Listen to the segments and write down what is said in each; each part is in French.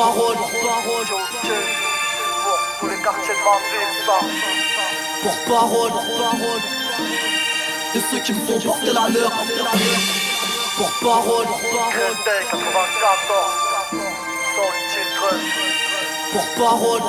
Porte-parole, pour tous les quartiers de ma ville, ça. porte-parole de ceux qui me font porter la leur. Porte-parole, Créteil 94, sans le titre. porte-parole.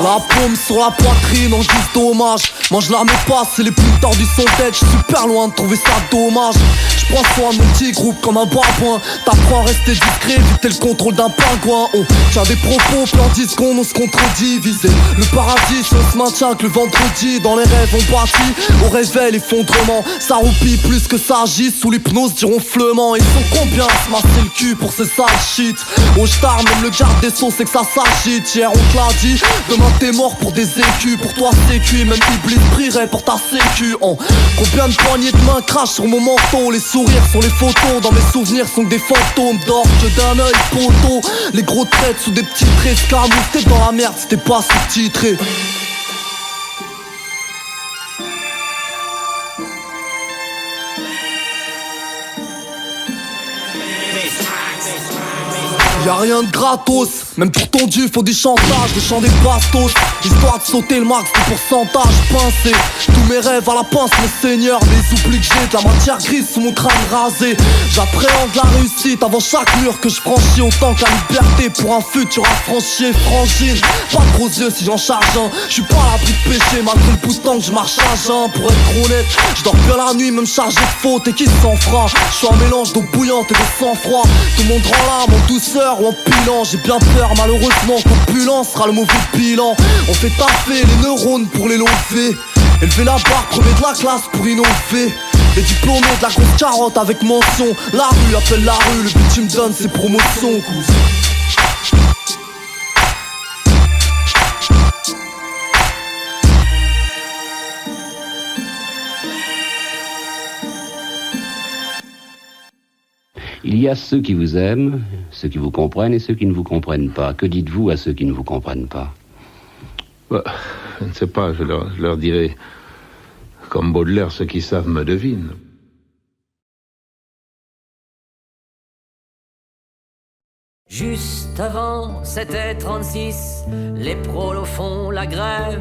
La paume sur la poitrine en guise d'hommage. Moi je la remets pas, c'est les plus tordus sont tête. J'suis super loin de trouver ça dommage. J'prends soin de mon petit groupe comme un babouin. T'apprends à rester discret, éviter le contrôle d'un pingouin. On tient des propos, puis en 10 secondes on se contredit. Viser le paradis, si on se maintient que le vendredi. Dans les rêves on bâtit, au réveil effondrement. Ça roupille plus que ça agit, sous l'hypnose du ronflement. Ils sont combien à se masser le cul pour ces sales shit. Oh j'tarme, même le garde des sceaux c'est que ça s'agite. Hier on te l'a dit, demain t'es mort pour des écus. Pour toi c'est cuit, même Iblis prierait pour ta sécu. Combien de poignées de main crachent sur mon menton. Les sourires sur les photos, dans mes souvenirs sont que des fantômes d'or que d'un œil poteau. Les gros traits sous des petits traits escarmouches. T'es dans la merde si t'es pas sous-titré. Y'a rien de gratos, même pour ton dieu faut du chantage, des chants des bastos. Histoire de sauter le max de pourcentage pincé. Tous mes rêves à la pince mon seigneur. Les oublis que j'ai de la matière grise sous mon crâne rasé. J'appréhende la réussite avant chaque mur que je franchis. Autant que la liberté pour un futur affranchi. Frangine, pas de gros yeux si j'en charge un. J'suis pas à l'abri de péché malgré le bout de temps que je marche à jeun. Pour être honnête, j'dors bien la nuit même chargé de fautes. Et qui s'en fera? J'suis un mélange d'eau bouillante et de sang-froid. Tout le monde rend l'âme en douceur ou en pilant. J'ai bien peur malheureusement qu'opulence sera le mauvais bilan. On fait taffer les neurones pour les lever. Élever la barre, premier de la classe pour innover. Les diplômés de la grosse carotte avec mention. La rue appelle la rue, le but tu me donnes c'est promotion. Il y a ceux qui vous aiment, ceux qui vous comprennent et ceux qui ne vous comprennent pas. Que dites-vous à ceux qui ne vous comprennent pas? Bah, je ne sais pas, je leur dirai, comme Baudelaire, ceux qui savent me devinent. Juste avant, c'était 36, les prolos font la grève.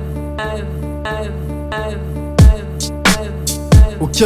Ok,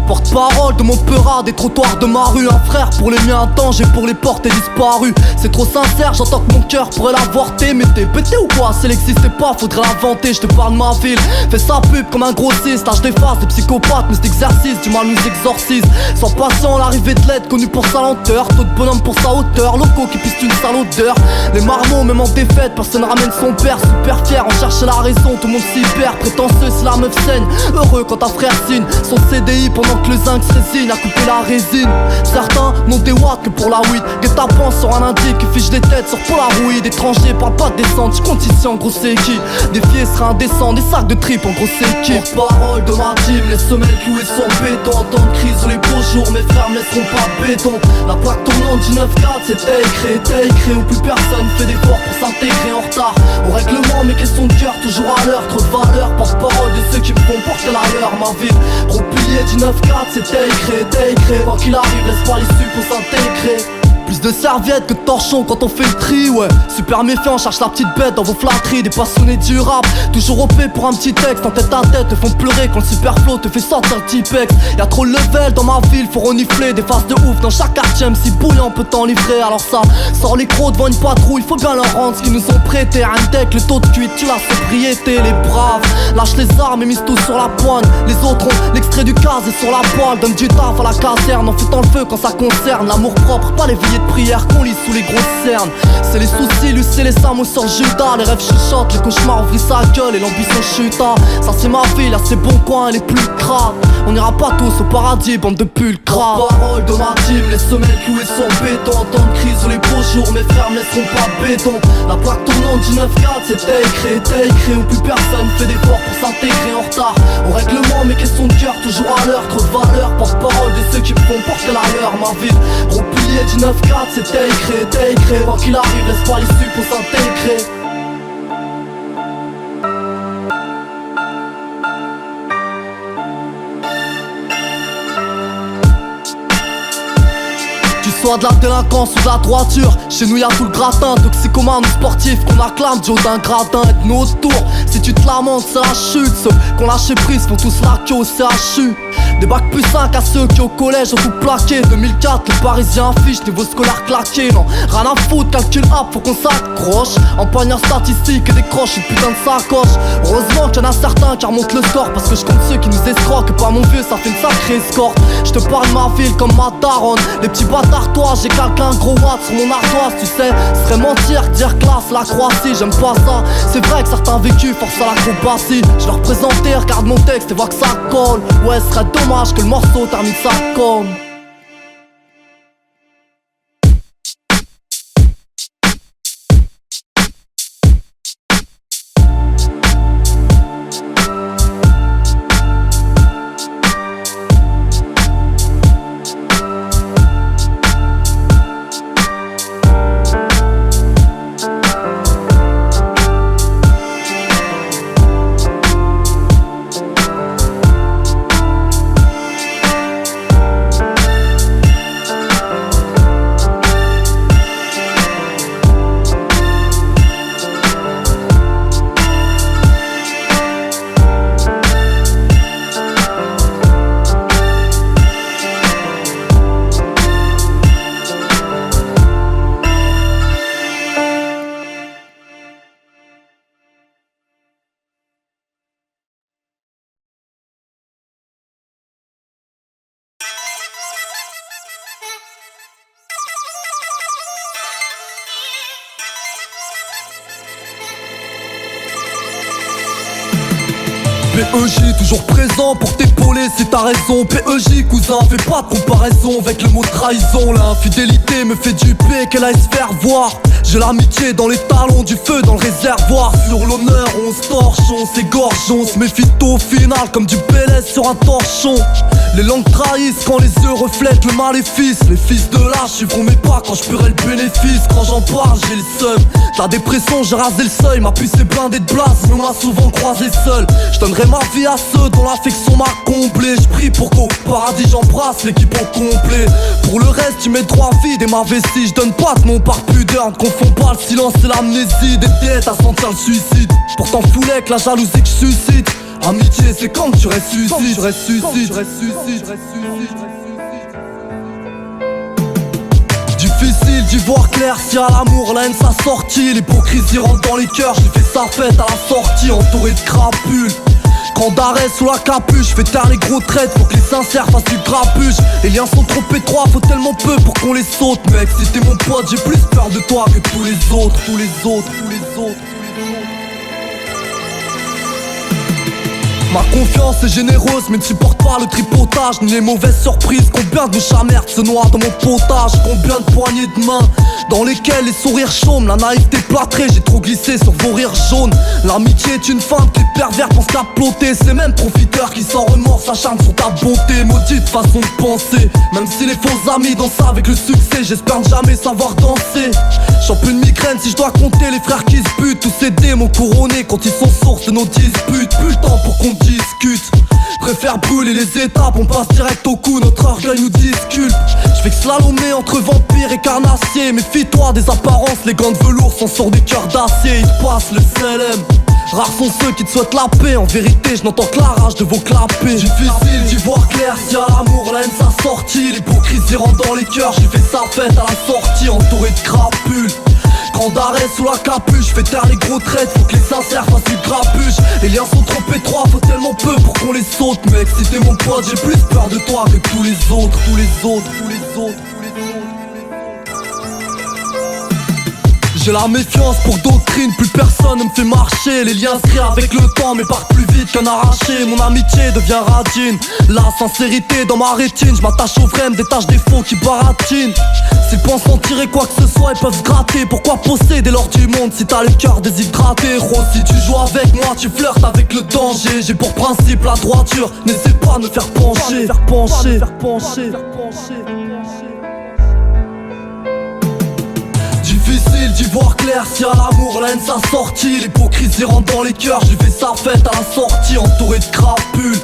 porte-parole de mon peura, des trottoirs de ma rue. Un frère pour les miens, un danger pour les porter disparus. C'est trop sincère, j'entends que mon cœur pourrait l'avorter. Mais t'es pété ou quoi? Si elle existait pas, faudrait l'inventer. Je te parle de ma ville, fais sa pub comme un grossiste. Là je déface des psychopathes, mais cet exercice du mal nous exorcise. Sans patient, l'arrivée de l'aide, connu pour sa lenteur. Taux de bonhomme pour sa hauteur, locaux qui pissent une sale odeur. Les marmots, même en défaite, personne ramène son père. Super fier, on cherche la raison, tout le monde s'y perd. Prétentieux si la meuf saigne, heureux quand ta frère signe son CDI pendant que le zinc se résigne à couper la résine. Certains n'ont des watts que pour la weed. Guet-apens sur un indique qui fiche des têtes sur Polaroid. Étrangers parlent pas de descente, j'compte ici en gros c'est qui. Défier serait indécent, des sacs de trip en gros c'est qui. Porte-parole de ma team, les semelles clouées sur béton. En temps de crise ou les beaux jours, mes frères me laisseront pas béton. La plaque tournante du 9-4 c'est t'as écrit où plus personne fait d'efforts pour s'intégrer en retard. Au règlement, mes questions de cœur toujours à l'heure. Trop de valeur, porte-parole de ceux qui me font porter la leur. Ma ville, gros pilier du 9-4 c'est t'as écrit. Quoi qu'il arrive, laisse pas l'issue pour s'intégrer. Plus de serviettes que de torchons quand on fait le tri, ouais. Super méfiant, cherche la petite bête dans vos flatteries. Des passionnés du rap, toujours OP pour un petit texte. En tête à tête, te font pleurer quand le super flow te fait sortir le Tipex. Y'a trop de level dans ma ville, faut renifler. Des faces de ouf dans chaque quartier, si bouillant peut t'en livrer. Alors ça, sort les crocs devant une patrouille, faut bien leur rendre ce qu'ils nous ont prêté. Un deck, le taux de cuite, tu la sobriété. Les braves, lâche les armes et mise tout sur la poigne. Les autres ont l'extrait du casé sur la poêle. Donne du taf à la caserne, en foutant le feu quand ça concerne. L'amour propre, pas les vieilles de prière qu'on lit sous les grosses cernes. C'est les soucis, lui c'est les samos sur Judas. Les rêves chuchotent, les cauchemars ouvrent sa gueule et l'ambition chuta. Ça c'est ma ville, là c'est bon coin, elle est plus crade. On ira pas tous au paradis, bande de pulcras. Parole de ma team, les semelles clouées sur béton. En temps de crise ou les beaux jours, mes frères me laisseront pas béton. La plaque tournante du 9-4 c'est t'as écrit où plus personne fait d'efforts pour s'intégrer en retard. Au règlement, mes questions de cœur toujours à l'heure. Trop de valeur, porte-parole de ceux qui me font porter la leur. Ma ville, gros pilier du 9-4 c'est t'as écrit. Quoi qu'il arrive, laisse pas l'issue pour s'intégrer. soit de la délinquance ou de la droiture, chez nous y'a tout le gratin. Toxicomane ou sportif qu'on acclame, Joe d'un gradin et de nos tours. Si tu te lamentes c'est la chute, ceux qu'on lâché prise font tous la queue au CHU. Des bacs plus 5 à ceux qui au collège ont tout plaqué. 2004, le Parisien affiche niveau scolaire claqué. Non, rien à foutre, calcul up, faut qu'on s'accroche. Empoigneur statistique et décroche une putain de sacoche. Heureusement qu'il y en a certains qui remontent le score, parce que je compte ceux qui nous escroquent. Pas mon vieux, ça fait une sacrée escorte. Je te parle de ma ville comme ma daronne. Les petits bâtards, toi, j'ai quelqu'un gros watt sur mon ardoise, tu sais. Ce serait mentir, dire classe, la Croatie, j'aime pas ça. C'est vrai que certains vécus forcent à l'acrobatie. Je leur présentais, regarde mon texte et vois que ça colle. Ouais, ce serait dommage que le morceau termine ça comme. PEJ toujours présent pour t'épauler si t'as raison. PEJ cousin, fais pas de comparaison avec le mot trahison. L'infidélité me fait duper, qu'elle aille se faire voir. J'ai l'amitié dans les talons, du feu dans le réservoir. Sur l'honneur on se torche, on s'égorge, on se méfie au final comme du PLS sur un torchon. Les langues trahissent quand les yeux reflètent le maléfice. Les fils de lâche suivront mes pas quand je paierai le bénéfice. Quand j'en parle j'ai le seum, la dépression j'ai rasé le seuil. Ma puce est blindée de blase mais on m'a souvent croisé seul. Je donnerai ma vie à ceux dont l'affection m'a comblé. Je prie pour qu'au paradis j'embrasse l'équipe au complet. Pour le reste tu mets droit vide et ma vessie. Je donne pas de nom par pudeur, ne confonds pas le silence et l'amnésie. Des têtes à sentir le suicide, pourtant foulé avec la jalousie que je suscite. Amitié c'est quand tu ressuscites. Difficile d'y voir clair si à l'amour la haine sa sortie. L'hypocrisie rentre dans les cœurs, j'ai fait sa fête à la sortie entouré de crapules. Quand d'arrêt sous la capuche, fais taire les gros traits, faut que les sincères fassent du grabuge. Les liens sont trop étroits, faut tellement peu pour qu'on les saute. Mec, si t'es mon pote, j'ai plus peur de toi que tous les autres. Ma confiance est généreuse mais ne supporte pas le tripotage ni les mauvaises surprises. Combien de chats merde se noient dans mon potage. Combien de poignées de main dans lesquelles les sourires chôment. La naïveté plâtrée, j'ai trop glissé sur vos rires jaunes. L'amitié est une feinte, les pervers pensent qu'à ploter. Ces mêmes profiteurs qui sans remords s'acharnent sur ta beauté. Maudite façon de penser, même si les faux amis dansent avec le succès. J'espère ne jamais savoir danser. J'en peux une migraine si je dois compter les frères qui se butent. Tous ces démons couronnés quand ils sont sources de nos disputes. Plus le temps pour qu'on discute. Préfère brûler les étapes, on passe direct au coup, notre orgueil nous disculpe. Je fais que slalomer entre vampires et carnassiers. Méfie-toi des apparences, les gants de velours sont sur des cœurs d'acier. Ils passent le CLM. Rares sont ceux qui te souhaitent la paix. En vérité je n'entends que la rage de vos clapets. Difficile d'y voir clair si à l'amour la haine sa sortie. L'hypocrisie rentre dans les cœurs, j'ai fait sa fête à la sortie entouré de crapules. Grand d'arrêt sous la capuche, fais taire les gros traits, faut que les sincères fassent du grabuge. Les liens sont trop étroits, faut tellement peu pour qu'on les saute. Mec, si t'es mon pote, j'ai plus peur de toi que tous les autres. J'ai la méfiance pour doctrine, plus personne ne me fait marcher. Les liens se créent avec le temps mais partent plus vite qu'un arraché. Mon amitié devient radine, la sincérité dans ma rétine. Je m'attache aux vrais, me détache des faux qui baratinent. S'ils pensent en tirer quoi que ce soit, ils peuvent se gratter. Pourquoi posséder l'or du monde si t'as le cœur déshydraté? Gros, si tu joues avec moi, tu flirtes avec le danger. J'ai pour principe la droiture, n'essaie pas de me faire pencher. Difficile d'y voir clair si à l'amour la haine sa sortie. L'hypocrisie rentre dans les cœurs, j'ai fait sa fête à la sortie entouré de crapules.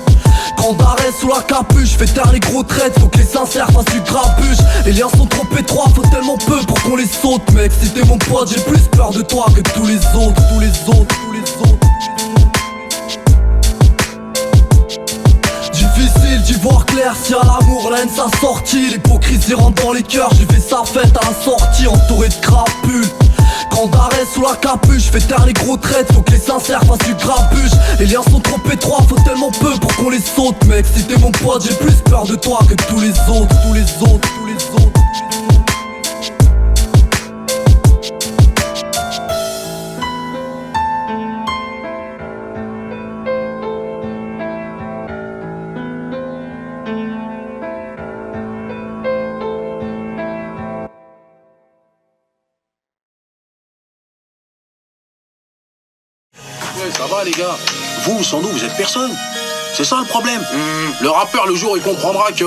Grand d'arrêt sous la capuche, fais taire les gros traits, faut que les sincères fassent du grabuge. Les liens sont trop étroits, faut tellement peu pour qu'on les saute. Mec, si t'es mon pote, j'ai plus peur de toi que tous les autres, tous les autres, tous les autres. Difficile d'y voir clair si à l'amour la haine sa sortie. L'hypocrisie rentre dans les cœurs, j'ai fait sa fête à la sortie entouré de crapules. Grand d'arrêt sous la capuche, fais taire les gros traits, faut que les sincères fassent du grabuge. Les liens sont trop étroits, faut tellement peu pour qu'on les saute. Mec, si t'es mon pote, j'ai plus peur de toi que tous les autres, tous les autres, tous les autres. Ouais, ça va les gars. Vous, sans nous, vous êtes personne. C'est ça le problème. Le rappeur, le jour, il comprendra que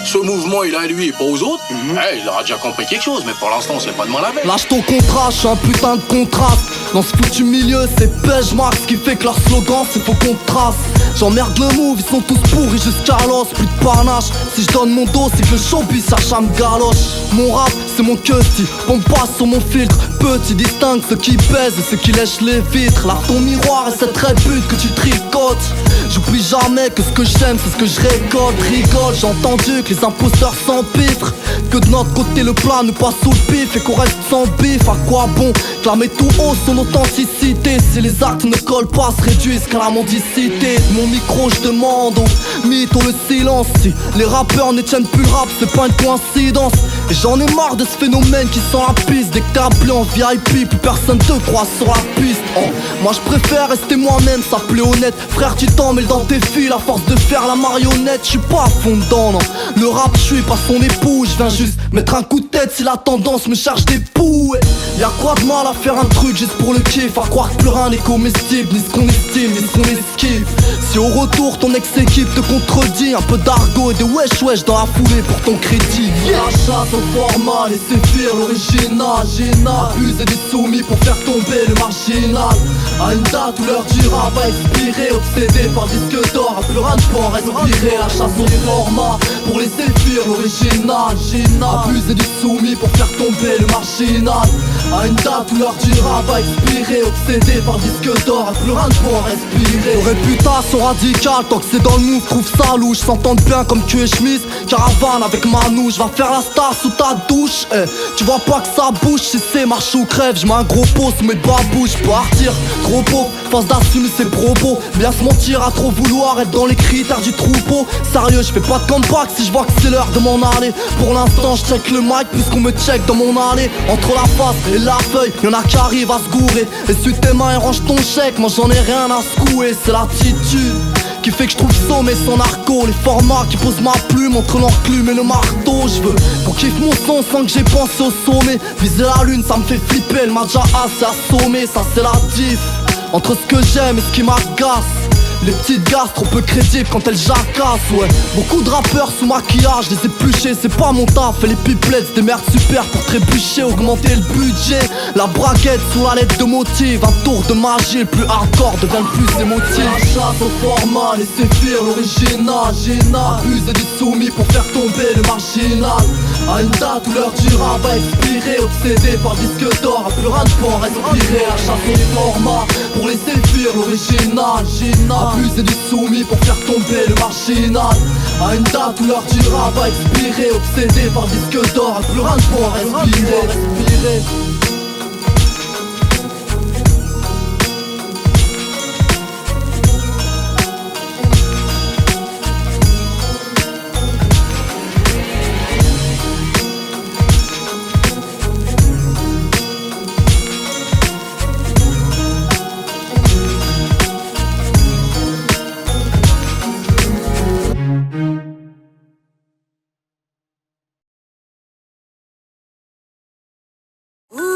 ce mouvement, il est à lui et pas aux autres. Il aura déjà compris quelque chose, mais pour l'instant, c'est pas de mal avec. Lâche ton contrat, je suis un putain de contraste. Dans ce foutu milieu, c'est Pej Max qui fait que leur slogan, c'est faut qu'on trace. J'emmerde le move, ils sont tous pourris jusqu'à l'os, plus de panache. Si je donne mon dos, c'est que le showbiz cherche à me galoche. Mon rap, c'est mon custy, on passe sur mon filtre. Petit distingue ceux qui pèsent et ceux qui lèchent les vitres. Là ton miroir et cette répute que tu tricotes. J'oublie jamais que ce que j'aime, c'est ce que je récolte. Rigole, j'ai entendu que les imposteurs s'empiffrent, que de notre côté le plat ne passe sous le pif et qu'on reste sans bif. À quoi bon clamer tout haut son authenticité si les actes ne collent pas, se réduisent qu'à la mendicité. De mon micro je demande aux mythos le silence. Si les rappeurs ne tiennent plus le rap, c'est pas une coïncidence. Et j'en ai marre de ce phénomène qui sent la piste. Dès que t'es appelé en VIP, plus personne te croit sur la piste. Moi je préfère rester moi-même, ça plaît honnête. Frère tu t'emmêles dans tes fils à force de faire la marionnette. Je suis pas à fond dedans non. Le rap je suis pas son époux. Je viens juste mettre un coup de tête si la tendance me cherche des poux. Y'a quoi de mal à faire un truc juste pour le kiff, à croire que plus rien n'est comestible, ni ce qu'on estime, ni ce qu'on esquive. Si au retour ton ex-équipe te contredit, un peu d'argot et de wesh dans la foulée pour ton crédit. La chasse au format, laissez faire l'original. Abuser des soumis pour faire tomber le marginal. À une date où l'heure du rap va expirer, obsédé par le disque d'or, à plus rien de bon respirer. La chasse au format pour laisser fuir l'original. Abuser des soumis pour faire tomber le marginal. À une date où l'heure du rap va expirer, obsédé par le disque d'or, à plus rien de bon respirer. Réputation radicale, tant que c'est dans le move, trouve ça louche. S'entendent bien comme cul et chemise, caravane avec Manou. Je vais faire la star sous ta douche, tu vois pas que ça bouge. Si c'est marche ou crève, j'mets un gros pot sous mes babouches. Partir, trop beau, face d'assumer ses propos. Bien se mentir à trop vouloir être dans les critères du troupeau. Sérieux, je fais pas de comeback si je vois que c'est l'heure de m'en aller. Pour l'instant je check le mic puisqu'on me check dans mon allée. Entre la face et la feuille, y'en a qui arrivent à se gourer. Essuie tes mains et range ton chèque, moi j'en ai rien à secouer. C'est l'attitude qui fait que je trouve sommet sans narco. Les formats qui posent ma plume entre l'enclume et le marteau. Je veux qu'on kiffe mon son sans que j'ai pensé au sommet. Viser la lune ça me fait flipper, elle m'a déjà assez assommé. Ça c'est la diff entre ce que j'aime et ce qui m'agace. Les petites gars trop peu crédibles quand elles jacassent, ouais. Beaucoup de rappeurs sous maquillage, les épluchés, c'est pas mon taf. Et les pipelettes, des merdes super pour trébucher, augmenter le budget. La braguette sous la lettre de motive, un tour de magie, le plus hardcore devient le plus émotif. La chasse au format, laissez fuir l'original. Abuser des soumis pour faire tomber le marginal. À une date où l'heure du rap va expirer, obsédé par le disque d'or, à plus rien de bon respirer. La chasse au format pour laisser fuir l'original. Abuser du soumis pour faire tomber le marginal. À une date où l'heure du rap va expirer, obsédé par le disque d'or, à plus rien de bon respirer. Ooh.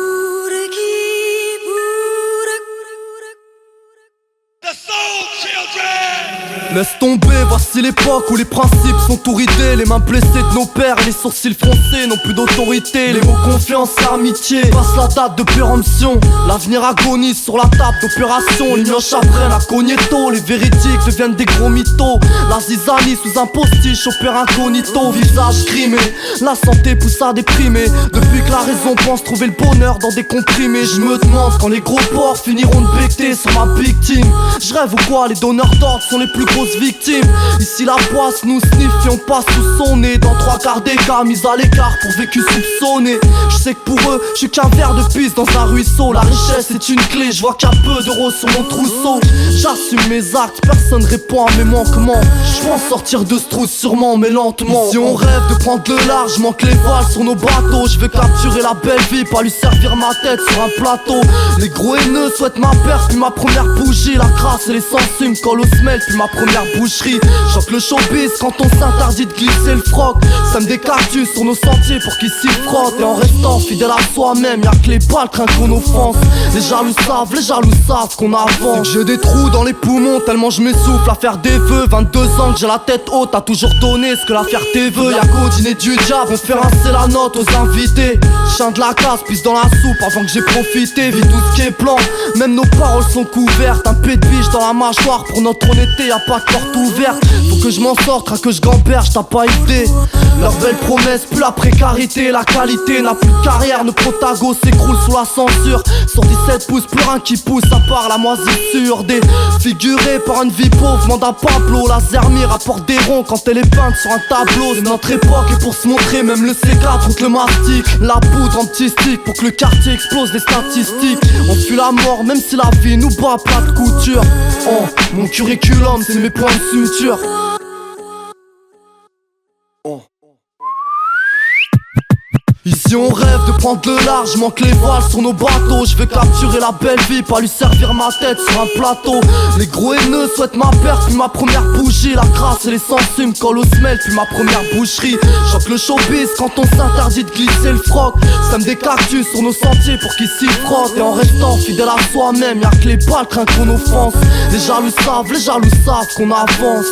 Laisse tomber, voici l'époque où les principes sont tout ridés. Les mains blessées de nos pères et les sourcils froncés n'ont plus d'autorité. Les mots confiance et amitié passe la date de péremption. L'avenir agonise sur la table d'opération. Les mioches apprennent à cogner tôt. Les véridiques deviennent des gros mythos. La zizanie sous un postiche opère incognito. Visage grimé, la santé pousse à déprimer. Depuis que la raison pense trouver le bonheur dans des comprimés. Je me demande quand les gros porcs finiront de becter sur ma victime. Je rêve ou quoi, les donneurs d'ordre sont les plus grosses victimes. Ici la poisse nous sniffe et on passe sous son nez. Dans 3/4 des cas, mis à l'écart pour vécu soupçonné. Je sais que pour eux, je suis qu'un verre de pisse dans un ruisseau. La richesse est une clé, je vois qu'il y a peu d'euros sur mon trousseau. J'assume mes actes, personne répond à mes manquements. Je pense sortir de ce trou sûrement mais lentement. Si on rêve de prendre le large, manque les voiles sur nos bateaux. Je veux capturer la belle vie, pas lui servir ma tête sur un plateau. Les gros haineux souhaitent ma perte puis ma première bougie. La crasse et les sangsues me collent au semelle puis ma première boucherie. Choque le showbiz quand on s'interdit de glisser le froc. Sème des cactus sur nos sentiers pour qu'ils s'y frottent. Et en restant fidèle à soi-même, y'a que les balles craint qu'on offense. Les jaloux savent qu'on avance. J'ai des trous dans les poumons tellement je m'essouffle à faire des vœux. 22 ans que j'ai la tête haute, t'as toujours donné ce que la fierté veut. Y'a qu'au dîner du diable, on fait rincer la note aux invités. Chien de la casse, pisse dans la soupe avant que j'ai profité. Vis tout ce qui est blanc, même nos paroles sont couvertes. Un pet de biche dans la mâchoire, pour notre honnêteté y'a pas de porte ouverte. Faut que je m'en sorte, que je gamberge, t'as pas idée. Leurs belles promesses, plus la précarité. La qualité n'a plus de carrière, nos protagos s'écroulent sous la censure. Sur 17 pouces, plus rien qui pousse à part la moisissure. Défigurée par une vie pauvre, demande à Pablo. La Zermi rapporte des ronds quand elle est peinte sur un tableau. C'est notre époque et pour se montrer, même le C4 contre le mastic. La poudre en petit stick pour que le quartier explose des statistiques. On fuit la mort même si la vie nous bat pas de couture. Oh, mon curriculum c'est mes points de suture. Ici on rêve de prendre le large, manque les voiles sur nos bateaux. Je veux capturer la belle vie, pas lui servir ma tête sur un plateau. Les gros haineux souhaitent ma perte puis ma première bougie. La crasse et les sangsues me collent au semelle puis ma première boucherie. Choque le showbiz quand on s'interdit de glisser le froc. Sème des cactus sur nos sentiers pour qu'ils s'y frottent. Et en restant fidèle à soi-même, y'a que les balles craint qu'on offense. Les jaloux savent qu'on avance.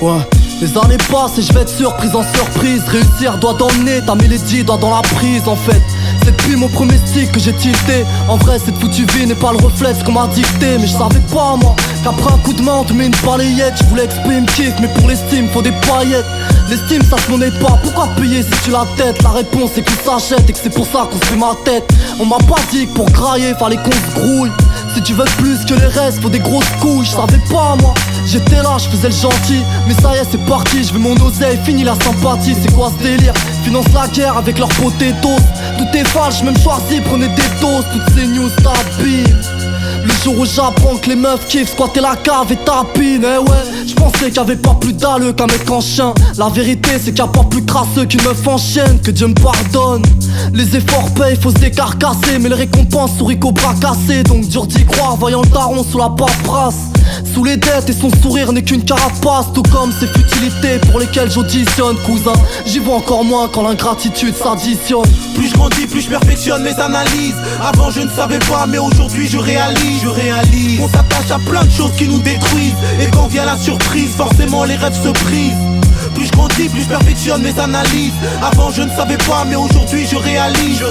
Ouais, les années passent et je vais être surprise en surprise. Réussir doit d'emmener, ta mélodie doit dans la prise en fait. C'est depuis mon premier stick que j'ai tilté. En vrai cette foutue vie n'est pas le reflet de ce qu'on m'a dicté. Mais je savais pas moi qu'après un coup de main on te met une balayette. Je voulais exprimer kiff mais pour l'estime faut des paillettes. L'estime ça se monnaie pas, pourquoi payer si tu la tête? La réponse c'est qu'on s'achète et que c'est pour ça qu'on se fait ma tête. On m'a pas dit que pour grailler fallait qu'on se grouille. Si tu veux plus que les restes, faut des grosses couilles. Je savais pas moi, j'étais là, je faisais le gentil. Mais ça y est c'est parti, je veux mon oseille, fini la sympathie. C'est quoi ce délire? Finance la guerre avec leurs potatoes. Tout est falche, même choisi, prenez des doses. Toutes ces news t'habillent. Le jour où j'apprends que les meufs kiffent squatter la cave et tapine. Eh ouais, j'pensais qu'il y avait pas plus d'alleux qu'un mec en chien. La vérité c'est qu'il y a pas plus crasseux qu'une meuf en chienne. Que Dieu me pardonne. Les efforts payent, faut se décarcasser. Mais les récompenses sourient qu'au bras cassé. Donc dur d'y croire, voyant le daron sous la paperasse. Sous les dettes et son sourire n'est qu'une carapace. Tout comme ces futilités pour lesquelles j'auditionne. Cousin, j'y vois encore moins quand l'ingratitude s'additionne. Plus je grandis, plus je perfectionne mes analyses. Avant je ne savais pas mais aujourd'hui je réalise. On s'attache à plein de choses qui nous détruisent. Et quand vient la surprise, forcément les rêves se brisent. Plus je grandis, plus je perfectionne mes analyses. Avant je ne savais pas, mais aujourd'hui je réalise.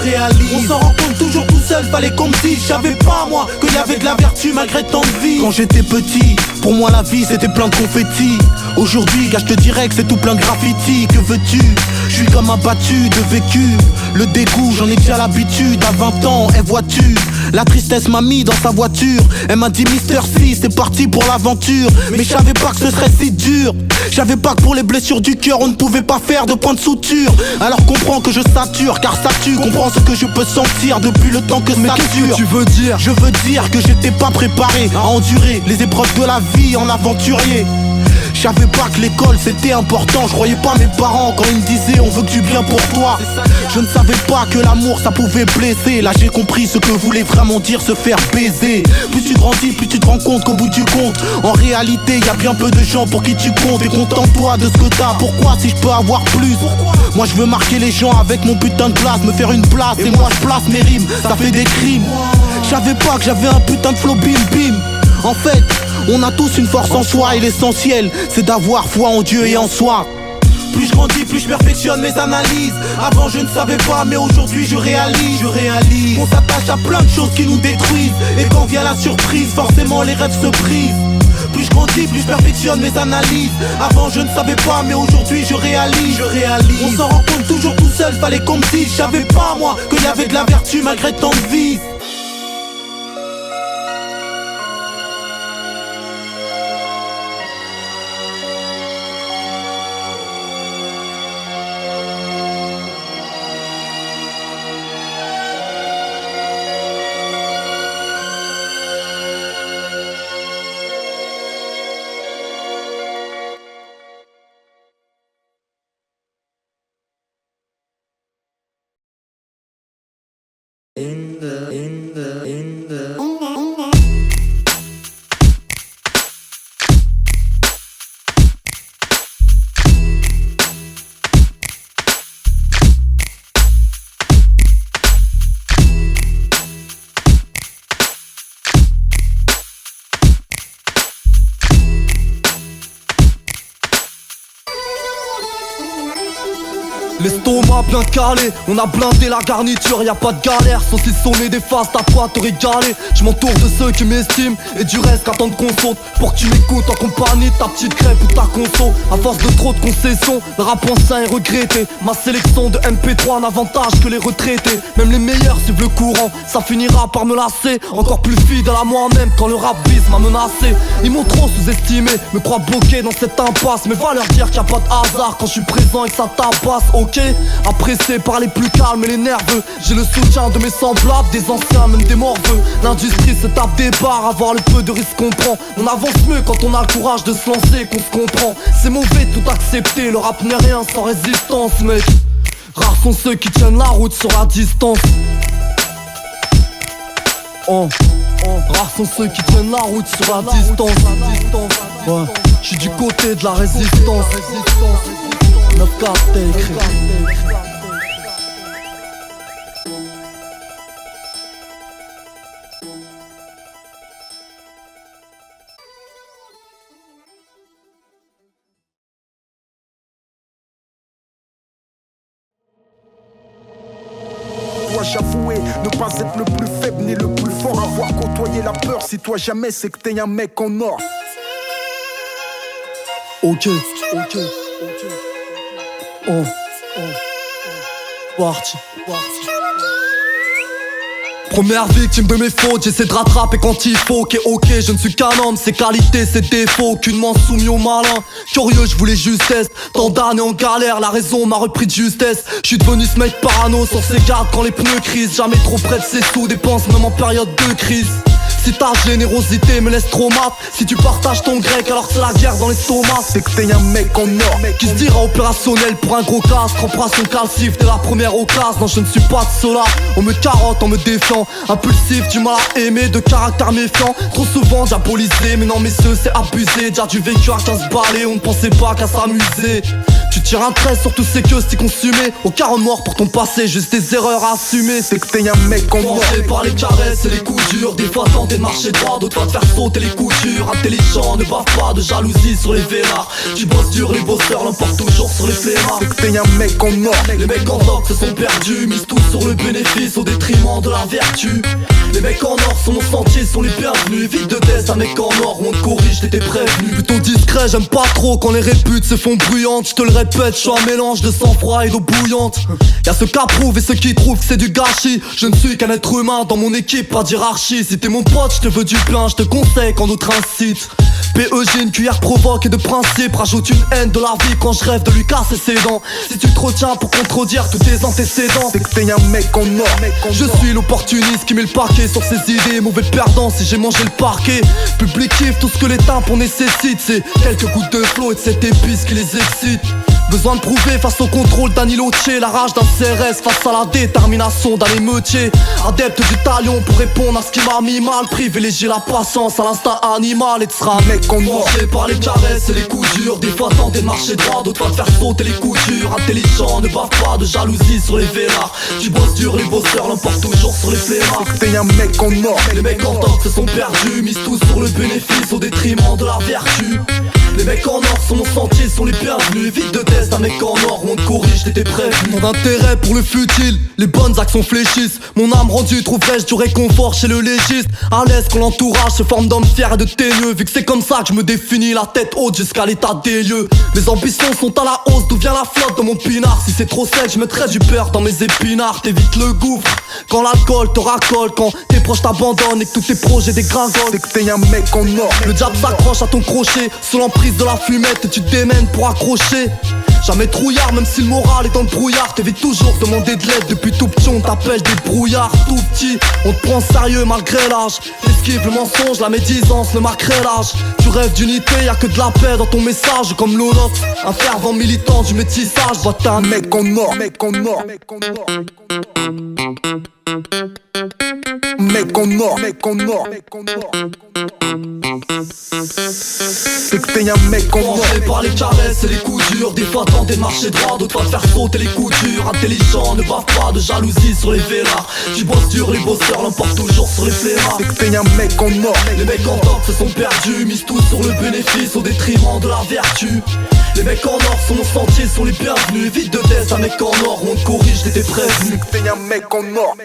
On s'en rend compte toujours tout seul, fallait qu'on me dise. Je savais pas moi, qu'il y avait de la vertu malgré tant de vie. Quand j'étais petit, pour moi la vie c'était plein de confettis. Aujourd'hui, gars, je te dirais que c'est tout plein de graffiti. Que veux-tu? Je suis comme abattu de vécu. Le dégoût, j'en ai déjà l'habitude. À 20 ans, vois-tu, la tristesse m'a mis dans sa voiture. Elle m'a dit Mister C, c'est parti pour l'aventure. Mais je savais pas que ce serait si dur. Je savais pas que pour les blessures du cœur on ne pouvait pas faire de point de suture. Alors comprends que je sature, car ça tue. Comprends ce que je peux sentir depuis le temps que ça dure. Qu'est-ce que tu veux dire? Je veux dire que j'étais pas préparé à endurer les épreuves de la vie en aventurier. Je savais pas que l'école c'était important. Je croyais pas mes parents quand ils me disaient on veut que du bien pour toi. Je ne savais pas que l'amour ça pouvait blesser. Là j'ai compris ce que voulait vraiment dire se faire baiser. Plus tu grandis, plus tu te rends compte qu'au bout du compte, en réalité y a bien peu de gens pour qui tu comptes. Et contente-toi de ce que t'as. Pourquoi si je peux avoir plus? Moi je veux marquer les gens avec mon putain de place, me faire une place. Et moi je place mes rimes, ça fait des crimes. Je savais pas que j'avais un putain de flow bim bim. En fait, on a tous une force en soi et l'essentiel c'est d'avoir foi en Dieu et en soi. Plus je grandis, plus je perfectionne mes analyses. Avant je ne savais pas, mais aujourd'hui je réalise. On s'attache à plein de choses qui nous détruisent. Et quand vient la surprise, forcément les rêves se brisent. Plus je grandis, plus je perfectionne mes analyses. Avant je ne savais pas, mais aujourd'hui je réalise. On s'en rend compte toujours tout seul, fallait qu'on me dise. Je savais pas moi, qu'il y avait de la vertu malgré tant de vices. L'estomac bien calé, on a blindé la garniture, y a pas de galère. Saucissonner des faces, t'as quoi te régaler. Je m'entoure de ceux qui m'estiment et du reste qu'attendent qu'on saute. Pour que tu m'écoutes en compagnie de ta petite crêpe ou ta conso. À force de trop de concessions, le rap ancien est regretté. Ma sélection de MP3 n'a avantage que les retraités. Même les meilleurs suivent le courant, ça finira par me lasser. Encore plus fidèle à moi-même quand le rap bis m'a menacé. Ils m'ont trop sous-estimé, me croient bloqué dans cette impasse. Mais va leur dire qu'il y a pas de hasard quand je suis présent et que ça tabasse. Ok, apprécié par les plus calmes et les nerveux. J'ai le soutien de mes semblables, des anciens, même des morveux. L'industrie se tape des barres, à voir le peu de risques qu'on prend. On avance mieux quand on a le courage de se lancer et qu'on se comprend. C'est mauvais de tout accepter, le rap n'est rien sans résistance, mec. Rares sont ceux qui tiennent la route sur la distance. Rares sont ceux qui tiennent la route sur la distance. Ouais, je suis du côté de la résistance. 9-4 t'es écrit. Dois-je avouer, ne pas être le plus faible ni le plus fort. Avoir côtoyé la peur, si toi jamais c'est que t'es un mec en or. Ok. Parti. Première victime de mes fautes, j'essaie de rattraper quand il faut. Ok, je ne suis qu'un homme, ses qualités, ses défauts. Aucunement soumis au malin, curieux, je voulais justesse. Tant d'années en galère, la raison m'a repris de justesse. Je suis devenu ce mec parano, sur ses gardes quand les pneus crisent. Jamais trop près de ses sous, dépense même en période de crise. Si ta générosité me laisse trop mat, si tu partages ton grec alors c'est la guerre dans l'estomac. C'est que t'es un mec en or qui se dira opérationnel pour un gros casse. Trempera son calcif dès la première occasion. Non je ne suis pas de cela, on me carotte en me défiant. Impulsif, du mal à aimer, de caractère méfiant. Trop souvent diabolisé, mais non messieurs c'est abusé. Déjà du vécu à 15 balais, on ne pensait pas qu'à s'amuser. Tu tires un trait sur tous ces queues si consumés. Aucun remords pour ton passé, juste des erreurs à assumer. C'est que t'es un mec en or. Mangé par les caresses et les coups durs. Des fois tenter de marcher droit, d'autres fois de faire sauter les coutures. Intelligent, ne bave pas de jalousie sur les vélards. Tu bosses dur, les bosseurs l'emportent toujours sur les flemmards. C'est que t'es un mec en or. Les mecs en or se sont perdus, misent tout sur le bénéfice au détriment de la vertu. Les mecs en or sur mon sentier sont les bienvenus. Évite de test, un mec en or, on te corrige, t'étais prévenu. Plutôt discret, j'aime pas trop quand les réputes se font bruyantes. Je te le répète, je suis un mélange de sang-froid et d'eau bouillante. Y'a ceux qui approuvent et ceux qui trouvent que c'est du gâchis. Je ne suis qu'un être humain dans mon équipe, pas d'hierarchie. Si t'es mon pote, je te veux du bien, je te conseille quand d'autres incitent. PEG, une cuillère provoque et de principe. Rajoute une haine de la vie quand je rêve de lui casser ses dents. Si tu te retiens pour contredire tous tes antécédents, c'est que t'es un mec en or. Je suis l'opportuniste qui met le paquet sur ses idées. Mauvais perdant si j'ai mangé le parquet. Public kiffe tout ce que les tympons nécessitent. C'est quelques gouttes de flow et de cette épice qui les excite. Besoin de prouver face au contrôle d'un îlotier. La rage d'un CRS face à la détermination d'un émeutier. Adepte du talion pour répondre à ce qui m'a mis mal. Privilégier la patience à l'instinct animal. Et tu seras un mec en or. Mangé par les caresses et les coups durs. Des fois tenter de marcher droit, d'autres fois de faire sauter les coutures. Intelligent, ne bave pas de jalousie sur les vélards. Tu bosses dur, les bosseurs l'emportent toujours sur les flemmards. T'es un mec en or. Les mecs en or se sont perdus, misent tout sur le bénéfice au détriment de la vertu. Les mecs en or sur mon sentier sont les bienvenus. Évite de test, un mec en or, on te corrige, t'étais prévenu. Tant d'intérêt pour le futile, les bonnes actions fléchissent. Mon âme rendue trouve fraîche du réconfort chez le légiste. À l'aise quand l'entourage se forme d'hommes fiers et de teigneux. Vu que c'est comme ça que je me définis, la tête haute jusqu'à l'état des lieux. Mes ambitions sont à la hausse, d'où vient la flotte dans mon pinard. Si c'est trop sec, je mettrai du beurre dans mes épinards. T'évites le gouffre, quand l'alcool te racole. Quand tes proches t'abandonnent et que tous tes projets dégringolent. C'est que t'es un mec en or. Le diable s'accroche à ton crochet, sous l'emprise de la fumette et tu te démènes pour accrocher. Jamais trouillard, même si le moral est dans le brouillard. T'évites toujours demander de l'aide, depuis tout petit on t'appelle des brouillards. Tout petit, on te prend sérieux malgré l'âge. Esquive le mensonge, la médisance, le macrélage. Tu rêves d'unité, y'a que de la paix dans ton message. Comme Lolof, un fervent militant du métissage. Vois t'es un mec en or, mec en or, mec en or. Mec en or, mec en or, mec en or. C'est que t'es un mec en or. Mangé par les caresses et les coups durs. Des fois tenter de marcher droit, d'autres fois de faire sauter les coutures. Intelligent, ne bave pas de jalousie sur les vélards. Tu bosses dur, les bosseurs l'emportent toujours sur les flemmards. C'est que t'es un mec en or. Les mecs en or se sont perdus, misent tout sur le bénéfice au détriment de la vertu. Les mecs en or sur mon sentier sont les bienvenus. Évite de test, un mec en or, on te corrige, t'étais prévenu. C'est que t'es un mec en or.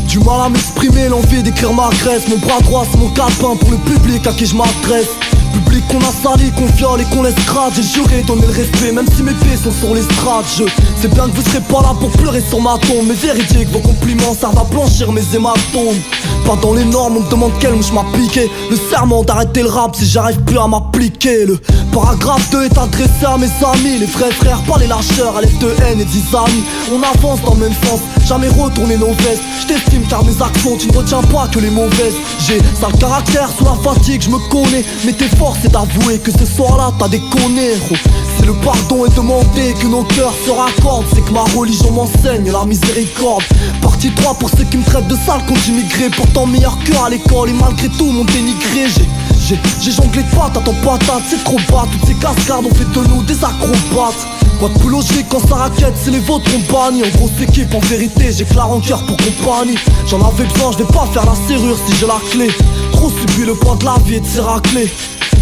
Du mal à m'exprimer, l'envie d'écrire ma graisse. Mon bras droit c'est mon calepin pour le public à qui je m'adresse. Public qu'on a sali, qu'on viole et qu'on laisse crade. J'ai juré donner le respect même si mes pieds sont sur l'estrade. Je sais bien que vous serez pas là pour pleurer sur ma tombe. Mais véridique, vos compliments servent à blanchir mes hématomes. Pas dans les normes, on me demande quelle mouche m'a piqué. Le serment d'arrêter le rap si j'arrive plus à m'appliquer. Le paragraphe 2 est adressé à mes amis. Les vrais frères, pas les lâcheurs, à l'aide de haine et d'amis. On avance dans le même sens, jamais retourner nos vestes. Je t'estime car mes actions, tu ne retiens pas que les mauvaises. J'ai sale caractère sous la fatigue, je me connais. Mais t'es fort c'est d'avouer que ce soir-là t'as déconné. C'est le pardon et demander que nos cœurs se raccordent. C'est que ma religion m'enseigne la miséricorde. Partie 3 pour ceux qui me traitent de sale quand j'immigré. Pourtant meilleur que à l'école et malgré tout m'ont dénigré. J'ai jonglé de pattes à ton patate, c'est trop bas. Toutes ces cascades ont fait de nous des acrobates. Quoi de plus logique quand ça raquette, c'est les vôtres qu'on bannit. En grosse équipe, en vérité, j'ai que la rancœur pour compagnie. J'en avais besoin, je vais pas faire la serrure si j'ai la clé. Trop subi le poids de la vie et de ses raclés.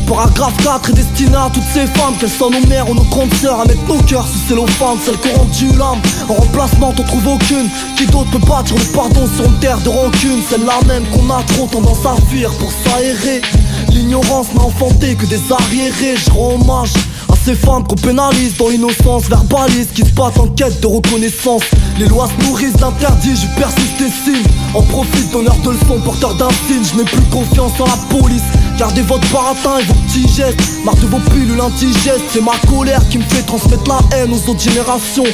Paragraphe 4 est destiné à toutes ces femmes, qu'elles soient nos mères ou nos grandes sœurs, à mettre nos cœurs sous cellophane. Celles qui ont rendu l'âme, en remplacement t'en trouves aucune. Qui d'autre peut bâtir le pardon sur une terre de rancune? Celle-là même qu'on a trop tendance à fuir pour s'aérer. L'ignorance n'a enfanté que des arriérés. Je rends hommage à ces femmes qu'on pénalise dans l'innocence, verbalise, qui se battent en quête de reconnaissance. Les lois se nourrissent d'interdits, je persiste et signe. En profite, donneur de leçons, porteur d'un signe. Je n'ai plus confiance en la police. Gardez votre baratin et vos petits gestes. Marre de vos pilules indigestes. C'est ma colère qui me fait transmettre la haine aux autres générations.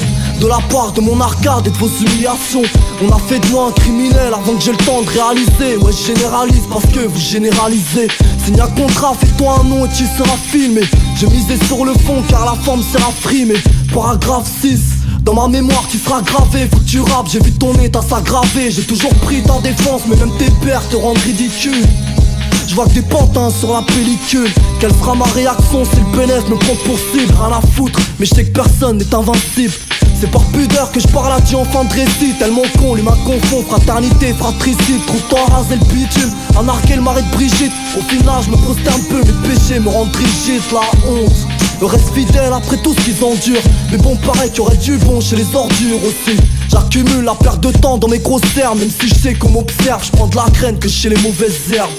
De la part de mon arcade et de vos humiliations. On a fait de moi un criminel avant que j'ai le temps de réaliser. Ouais, je généralise parce que vous généralisez. Signe un contrat, fais-toi un nom et tu seras filmé. Je misais sur le fond car la forme sert à frimer. Paragraphe 6. Dans ma mémoire tu seras gravé, faut que tu rappes, j'ai vu ton état s'aggraver. J'ai toujours pris ta défense, mais même tes pères te rendent ridicule. Je vois que des pantins sur la pellicule. Quelle sera ma réaction si le bénéfice me prend pour cible? Rien à foutre, mais je sais que personne n'est invincible. C'est par pudeur que je parle à Dieu en fin de récit. Tellement con, l'humain confond fraternité, fratricide. Trop de temps à raser le bitume, à narguer le mari de Brigitte. Au final je me prosterne un peu, mes péchés me rendent rigide. La honte, le reste fidèle après tout ce qu'ils endurent. Mais bon, pareil qu'il y aurait du bon chez les ordures aussi. J'accumule la perte de temps dans mes grosses herbes. Même si je sais qu'on m'observe, je prends de la graine que chez les mauvaises herbes.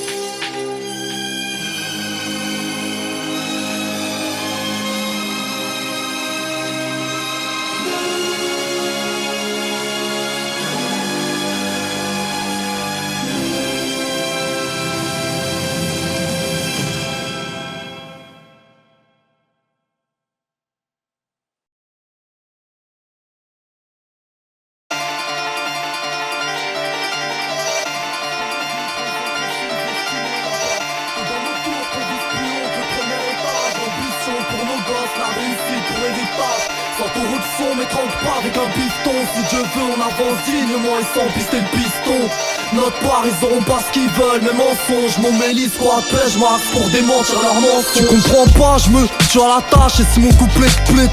Sans corruption, mais tranque pas avec un bifton. Si Dieu veut, on avance dignement et sans pister le piston. Notre part, ils auront pas ce qu'ils veulent, mes mensonges. Mon mélis, quoi, pêche, marque pour démentir leurs mensonges. Tu comprends pas, je me tue à la tâche. Et si mon couplet te plaît,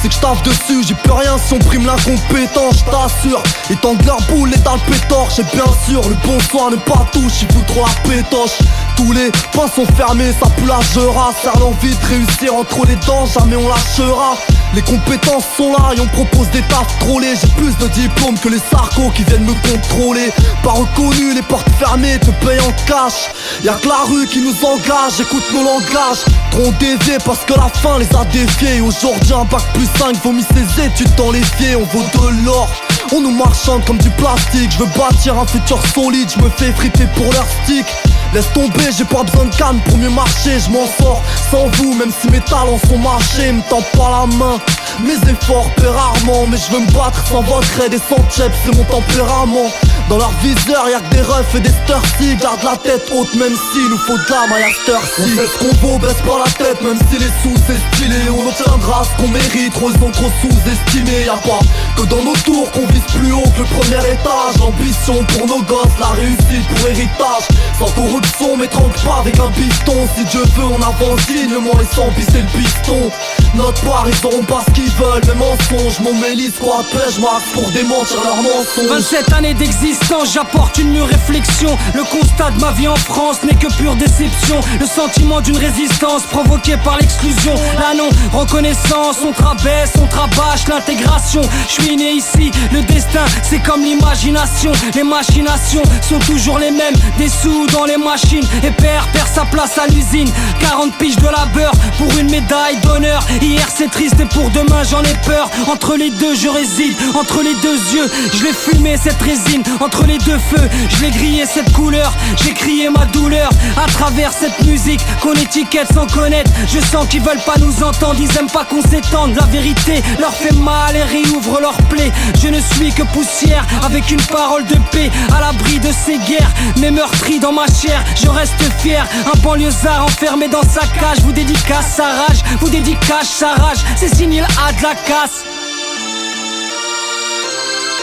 c'est que je taffe dessus. J'y peux rien si on prime l'incompétence, je t'assure. Ils tendent leur boule et dans le pétorche. Et bien sûr, le bon soin n'est pas touche, il fout trop la pétoche. Tous les points sont fermés, ça pue la gera. Serre l'envie de réussir entre les dents, jamais on lâchera. Les compétences sont là et on propose des tafs trollés. J'ai plus de diplômes que les sarcos qui viennent me contrôler. Pas reconnu, les portes fermées, te payent en cash. Y'a que la rue qui nous engage, écoute nos langages. Trop déviés parce que la fin les a défiés. Aujourd'hui un bac plus 5 vomit ses études dans l'évier. On vaut de l'or, on nous marchande comme du plastique. Je veux bâtir un futur solide, je me fais friter pour leur stick. Laisse tomber, j'ai pas besoin de canne pour mieux marcher. Je m'en sors sans vous, même si mes talents sont mâchés. Me tends pas la main, mes efforts paient rarement. Mais je veux me battre sans votre aide et sans chep, c'est mon tempérament. Dans leur viseur y'a que des refs et des sturcy. Garde la tête haute même s'il nous faut de la maille à sturcy. On fait ce qu'on vaut, baisse pas la tête même si les sous c'est stylé. On obtiendra ce qu'on mérite, trop ils sont trop sous-estimés. Y'a pas que dans nos tours qu'on vise plus haut que le premier étage. L'ambition pour nos gosses, la réussite pour héritage. Sans corruption mais tranque pas avec un piston. Si Dieu veut on avance dignement et sans pisser le piston. Notre part ils auront pas ce qu'ils veulent, mes mensonges. Mon mélis quoi pêche marque pour démentir leurs mensonges. 27 années d'existence, j'apporte une mûre réflexion. Le constat de ma vie en France n'est que pure déception. Le sentiment d'une résistance provoquée par l'exclusion. La non-reconnaissance, on te rabaisse, on te rabâche l'intégration. Je suis né ici, le destin c'est comme l'imagination. Les machinations sont toujours les mêmes. Des sous dans les machines et perd sa place à l'usine. 40 piges de labeur pour une médaille d'honneur. Hier c'est triste et pour demain j'en ai peur. Entre les deux je réside, entre les deux yeux je l'ai fumé cette résine. Entre les deux feux je l'ai grillé cette couleur. J'ai crié ma douleur à travers cette musique qu'on étiquette sans connaître. Je sens qu'ils veulent pas nous entendre, ils aiment pas qu'on s'étende. La vérité leur fait mal et réouvre leurs plaies. Je ne suis que poussière avec une parole de paix. À l'abri de ces guerres, mes meurtris dans ma chair. Je reste fier, un banlieusard enfermé dans sa cage. Vous dédicace sa rage, vous dédicace sa rage. C'est signé le A de la casse.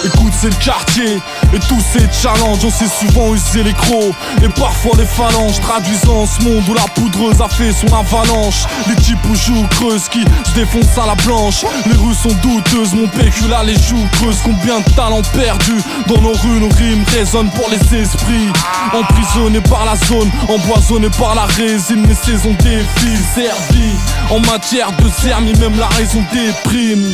Écoute c'est le quartier et tous ces challenges. On sait souvent user les crocs et parfois les phalanges. Traduisant ce monde où la poudreuse a fait son avalanche. Les types aux joues creuses qui se défoncent à la blanche. Les rues sont douteuses, mon pécule a les joues creuses. Combien de talents perdus dans nos rues. Nos rimes résonnent pour les esprits. Emprisonnés par la zone, empoisonnés par la résine. Les saisons défilent, servis en matière de zermie. Même la raison déprime.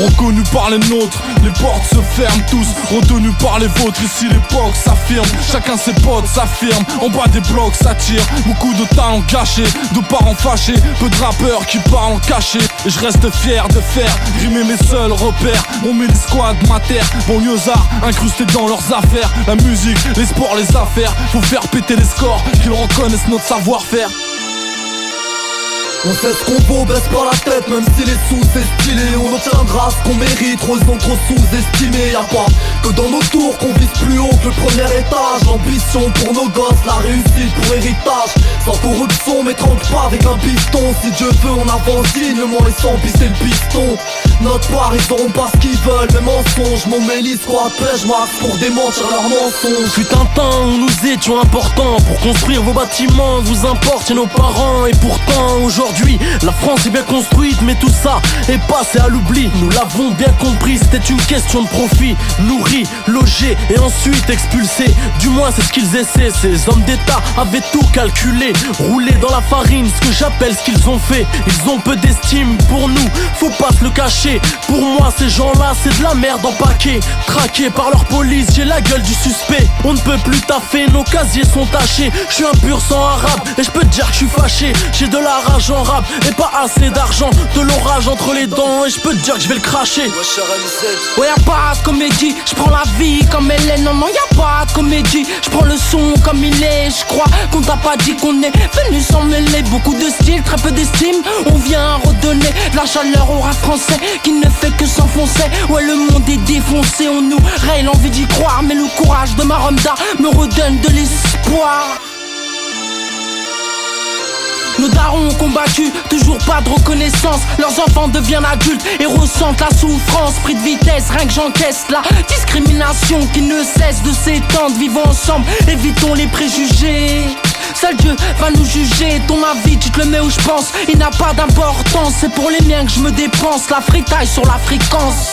reconnus par les nôtres. Les portes se ferment tous, retenus par les vôtres. Ici l'époque s'affirme, chacun ses potes s'affirme. En bas des blocs ça tire, beaucoup de talents cachés, de parents fâchés, peu de rappeurs qui parlent en cachet. Et je reste fier de faire rimer mes seuls repères. Mon midi squad, ma terre, banlieusards incrustés dans leurs affaires. La musique, les sports, les affaires, faut faire péter les scores, qu'ils reconnaissent notre savoir-faire. On sait ce qu'on vaut, baisse pas la tête, même si les sous c'est stylé. On obtiendra ce qu'on mérite, trop ils sont trop sous-estimés. Y'a pas que dans nos tours qu'on vise plus haut que le premier étage. L'ambition pour nos gosses, la réussite pour héritage. Sans corruption, mais tranque pas avec un piston. Si Dieu veut, on avance dignement et sans pisser le piston. Notre part, ils auront pas ce qu'ils veulent, mes mensonges. Mon mélis, quoi, pêche, max pour démentir leurs mensonges. Fut un temps où nous étions importants pour construire vos bâtiments, vous importiez nos parents. Et pourtant, aujourd'hui, la France est bien construite, mais tout ça est passé à l'oubli. Nous l'avons bien compris, c'était une question de profit. Nourris, logés et ensuite expulsés. Du moins c'est ce qu'ils essaient, ces hommes d'État avaient tout calculé. Roulé dans la farine, ce que j'appelle ce qu'ils ont fait. Ils ont peu d'estime pour nous, faut pas se le cacher. Pour moi ces gens-là c'est de la merde en paquet. Traqués par leur police, j'ai la gueule du suspect. On ne peut plus taffer, nos casiers sont tachés. Je suis un pur sang arabe et je peux te dire que je suis fâché. J'ai de la rage en rap et pas assez d'argent, de l'orage entre les dents et je peux te dire que je vais le cracher. Ouais y'a pas de comédie, je prends la vie comme elle est. Non non y'a pas de comédie, je prends le son comme il est. Je crois qu'on t'a pas dit qu'on est venu s'en mêler. Beaucoup de style, très peu d'estime. On vient redonner de la chaleur au rap français qui ne fait que s'enfoncer. Ouais le monde est défoncé, on nous raye l'envie d'y croire. Mais le courage de ma Ramda me redonne de l'espoir. Nos darons ont combattu, toujours pas de reconnaissance. Leurs enfants deviennent adultes et ressentent la souffrance. Prix de vitesse, rien que j'encaisse la discrimination qui ne cesse de s'étendre. Vivons ensemble, évitons les préjugés. Seul Dieu va nous juger, ton avis tu te le mets où je pense. Il n'a pas d'importance, c'est pour les miens que je me dépense. La fritaille sur la fréquence.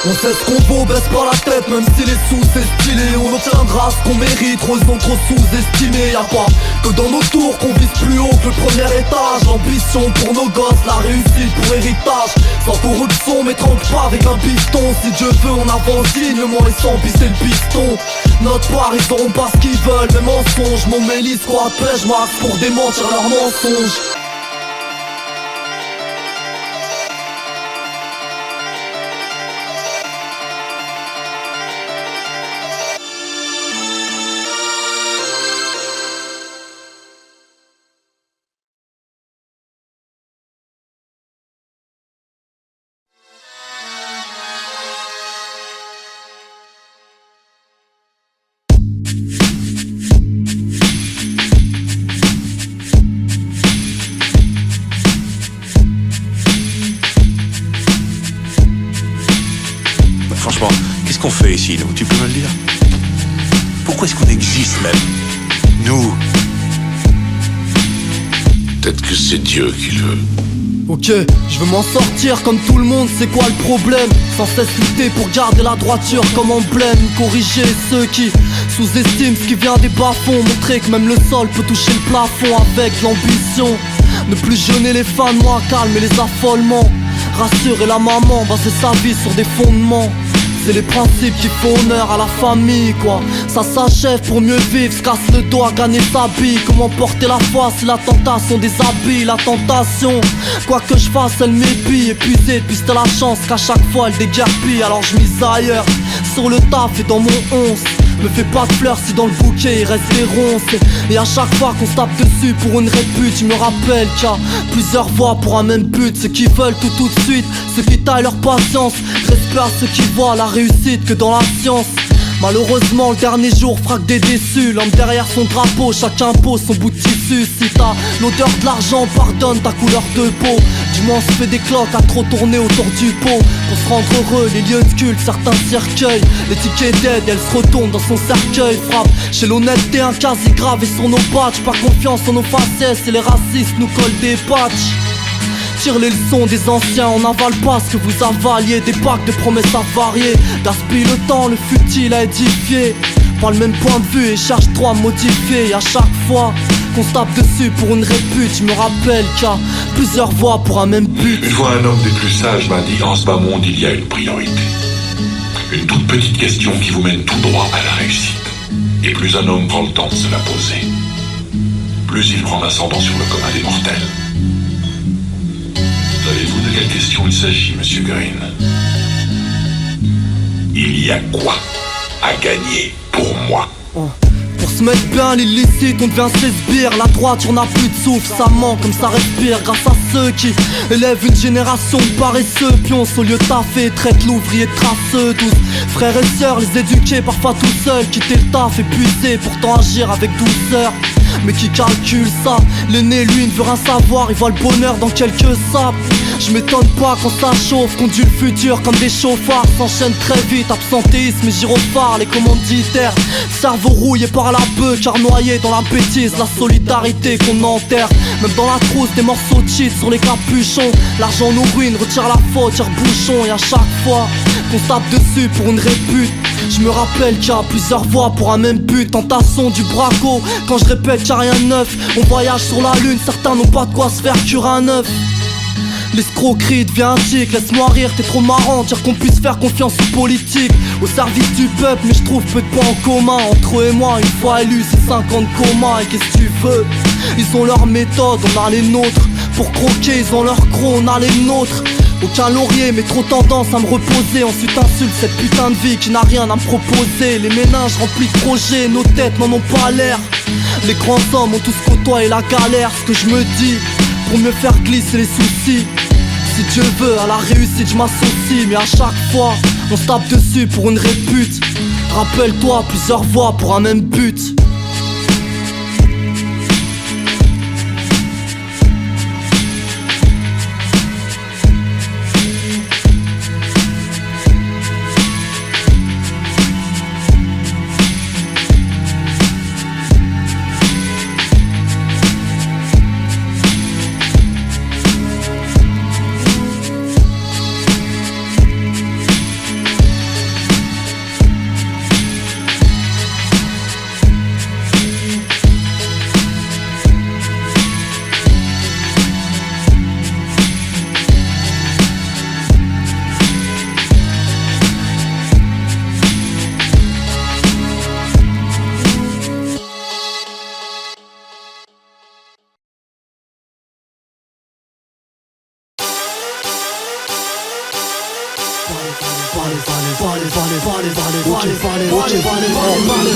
On sait ce qu'on vaut, baisse pas la tête, même si les sous c'est stylé. On obtiendra ce qu'on mérite, trop ils sont trop sous-estimés. Y'a pas que dans nos tours qu'on vise plus haut que le premier étage. L'ambition pour nos gosses, la réussite pour héritage. Sans corruption, mais tranque pas avec un piston. Si Dieu veut, on avance dignement et sans pisser le piston. Notre part, ils auront pas ce qu'ils veulent, mes mensonges. Mon mélis, quoi, pêche, max pour démentir leurs mensonges. Franchement, qu'est-ce qu'on fait ici, nous? Tu peux me le dire? Pourquoi est-ce qu'on existe, même? Nous? Peut-être que c'est Dieu qui le veut. Ok, je veux m'en sortir comme tout le monde, c'est quoi le problème? Sans cesse lutter pour garder la droiture comme emblème. Corriger ceux qui sous-estiment ce qui vient des bas-fonds. Montrer que même le sol peut toucher le plafond avec l'ambition. Ne plus jeûner les fins de mois, calmer les affolements. Rassurer la maman, baser sa vie sur des fondements. C'est les principes qui font honneur à la famille, quoi. Ça s'achève pour mieux vivre, se casse le doigt, gagner sa vie. Comment porter la foi si la tentation déshabille la tentation? Quoi que je fasse, elle m'épie. Épuisé, puis c'était la chance qu'à chaque fois elle déguerpille. Alors je mise ailleurs, sur le taf et dans mon 11. Me fais pas de fleurs si dans le bouquet il reste des ronces. Et à chaque fois qu'on se tape dessus pour une répute, je me rappelle qu'il y a plusieurs voies pour un même but. Ceux qui veulent tout de suite, ceux qui taillent leur patience. Respect à ceux qui voient la réussite que dans la science. Malheureusement le dernier jour frappe des déçus. L'homme derrière son drapeau, chacun pose son bout de tissu. Si t'as l'odeur de l'argent, pardonne ta couleur de peau. Du moins on se fait des cloques à trop tourner autour du pot. Pour se rendre heureux, les lieux de culte, certains cercueils. Les tickets d'aide, elle se retourne dans son cercueil. Frappe chez l'honnêteté un quasi gravé sur nos badges. Pas confiance en nos faciès et les racistes nous collent des patchs. Tire les leçons des anciens, on n'avale pas ce que vous avaliez. Des packs de promesses avariées. Gaspille le temps, le futile à édifier. Pas le même point de vue et cherche trop à modifier. Et à chaque fois qu'on se tape dessus pour une répute. Je me rappelle qu'il y a plusieurs voies pour un même but. Une fois un homme des plus sages m'a dit, en ce bas monde il y a une priorité. Une toute petite question qui vous mène tout droit à la réussite. Et plus un homme prend le temps de se la poser, plus il prend l'ascendant sur le commun des mortels. Savez-vous de quelle question il s'agit, Monsieur Green? Il y a quoi à gagner pour moi? Pour se mettre bien l'illicite, on devient sbires. La droiture n'a plus de souffle, ça manque comme ça respire. Grâce à ceux qui élèvent une génération de paresseux. Pions au lieu de taffer, traitent l'ouvrier de traceux. Tous frères et sœurs, les éduquer parfois tout seuls. Quitter le taf, épuisé, pourtant agir avec douceur. Mais qui calcule ça? L'aîné lui ne veut rien savoir, il voit le bonheur dans quelques sapes. Je m'étonne pas quand ça chauffe, conduit le futur comme des chauffards. S'enchaînent très vite, absentéisme et gyrophares. Les commanditaires, cerveau rouillé par la bœuf, car noyé dans la bêtise, la solidarité qu'on enterre. Même dans la trousse, des morceaux de shit sur les capuchons. L'argent nous ruine, retire la faute, tire bouchon. Et à chaque fois qu'on se tape dessus pour une répute, je me rappelle qu'il y a plusieurs voies pour un même but. Tentation du braco, quand je répète qu'il n'y a rien de neuf. On voyage sur la lune, certains n'ont pas de quoi se faire curer un œuf. L'escroquerie devient un tic, laisse-moi rire, t'es trop marrant. Dire qu'on puisse faire confiance aux politiques, au service du peuple, mais je trouve peu de points en commun entre eux et moi. Une fois élu, c'est 5 ans de coma. Et qu'est-ce que tu veux? Ils ont leur méthode, on a les nôtres. Pour croquer, ils ont leur croc, on a les nôtres. Aucun laurier, mais trop tendance à me reposer. Ensuite insulte cette putain de vie qui n'a rien à me proposer. Les méninges remplis de projets, nos têtes n'en ont pas l'air. Les grands hommes ont tous côtoyé la galère. Ce que je me dis, pour mieux faire glisser les soucis. Si Dieu veut, à la réussite je m'associe. Mais à chaque fois, on se tape dessus pour une répute. Rappelle-toi, plusieurs voies pour un même but.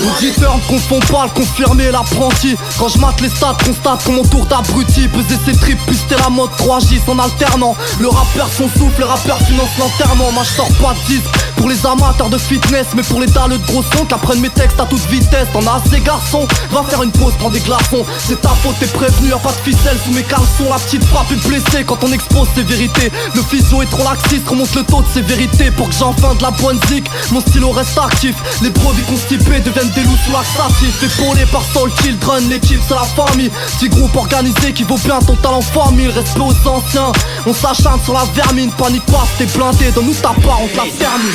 L'auditeur ne confond pas le confirmé l'apprenti. Quand je mate les stats, constate que mon tour d'abruti. Peser ses tripes, pister la mode 3J en alternant. Le rappeur son souffle, le rappeur finance l'enterrement. Moi je sors pas de disque pour les amateurs de fitness, mais pour les dalles de gros sons qu'apprennent mes textes à toute vitesse. T'en as assez garçon, va faire une pause, prends des glaçons. C'est ta faute, t'es prévenu, y'a pas de ficelle sous mes caleçons. La petite frappe est blessée quand on expose ses vérités. Le physio est trop laxiste, remonte le taux de sévérité. Pour que j'enfin de la bonne zik, mon stylo reste actif. Les brebis constipés deviennent des loups sous laxatif. Épaulé par Soul Children, l'équipe c'est la famille. Petit groupe organisé qui vaut bien ton talent famille. Respect aux anciens, on s'acharne sur la vermine. Panique pas, t'es blindé, donne-nous ta part, on te la termine.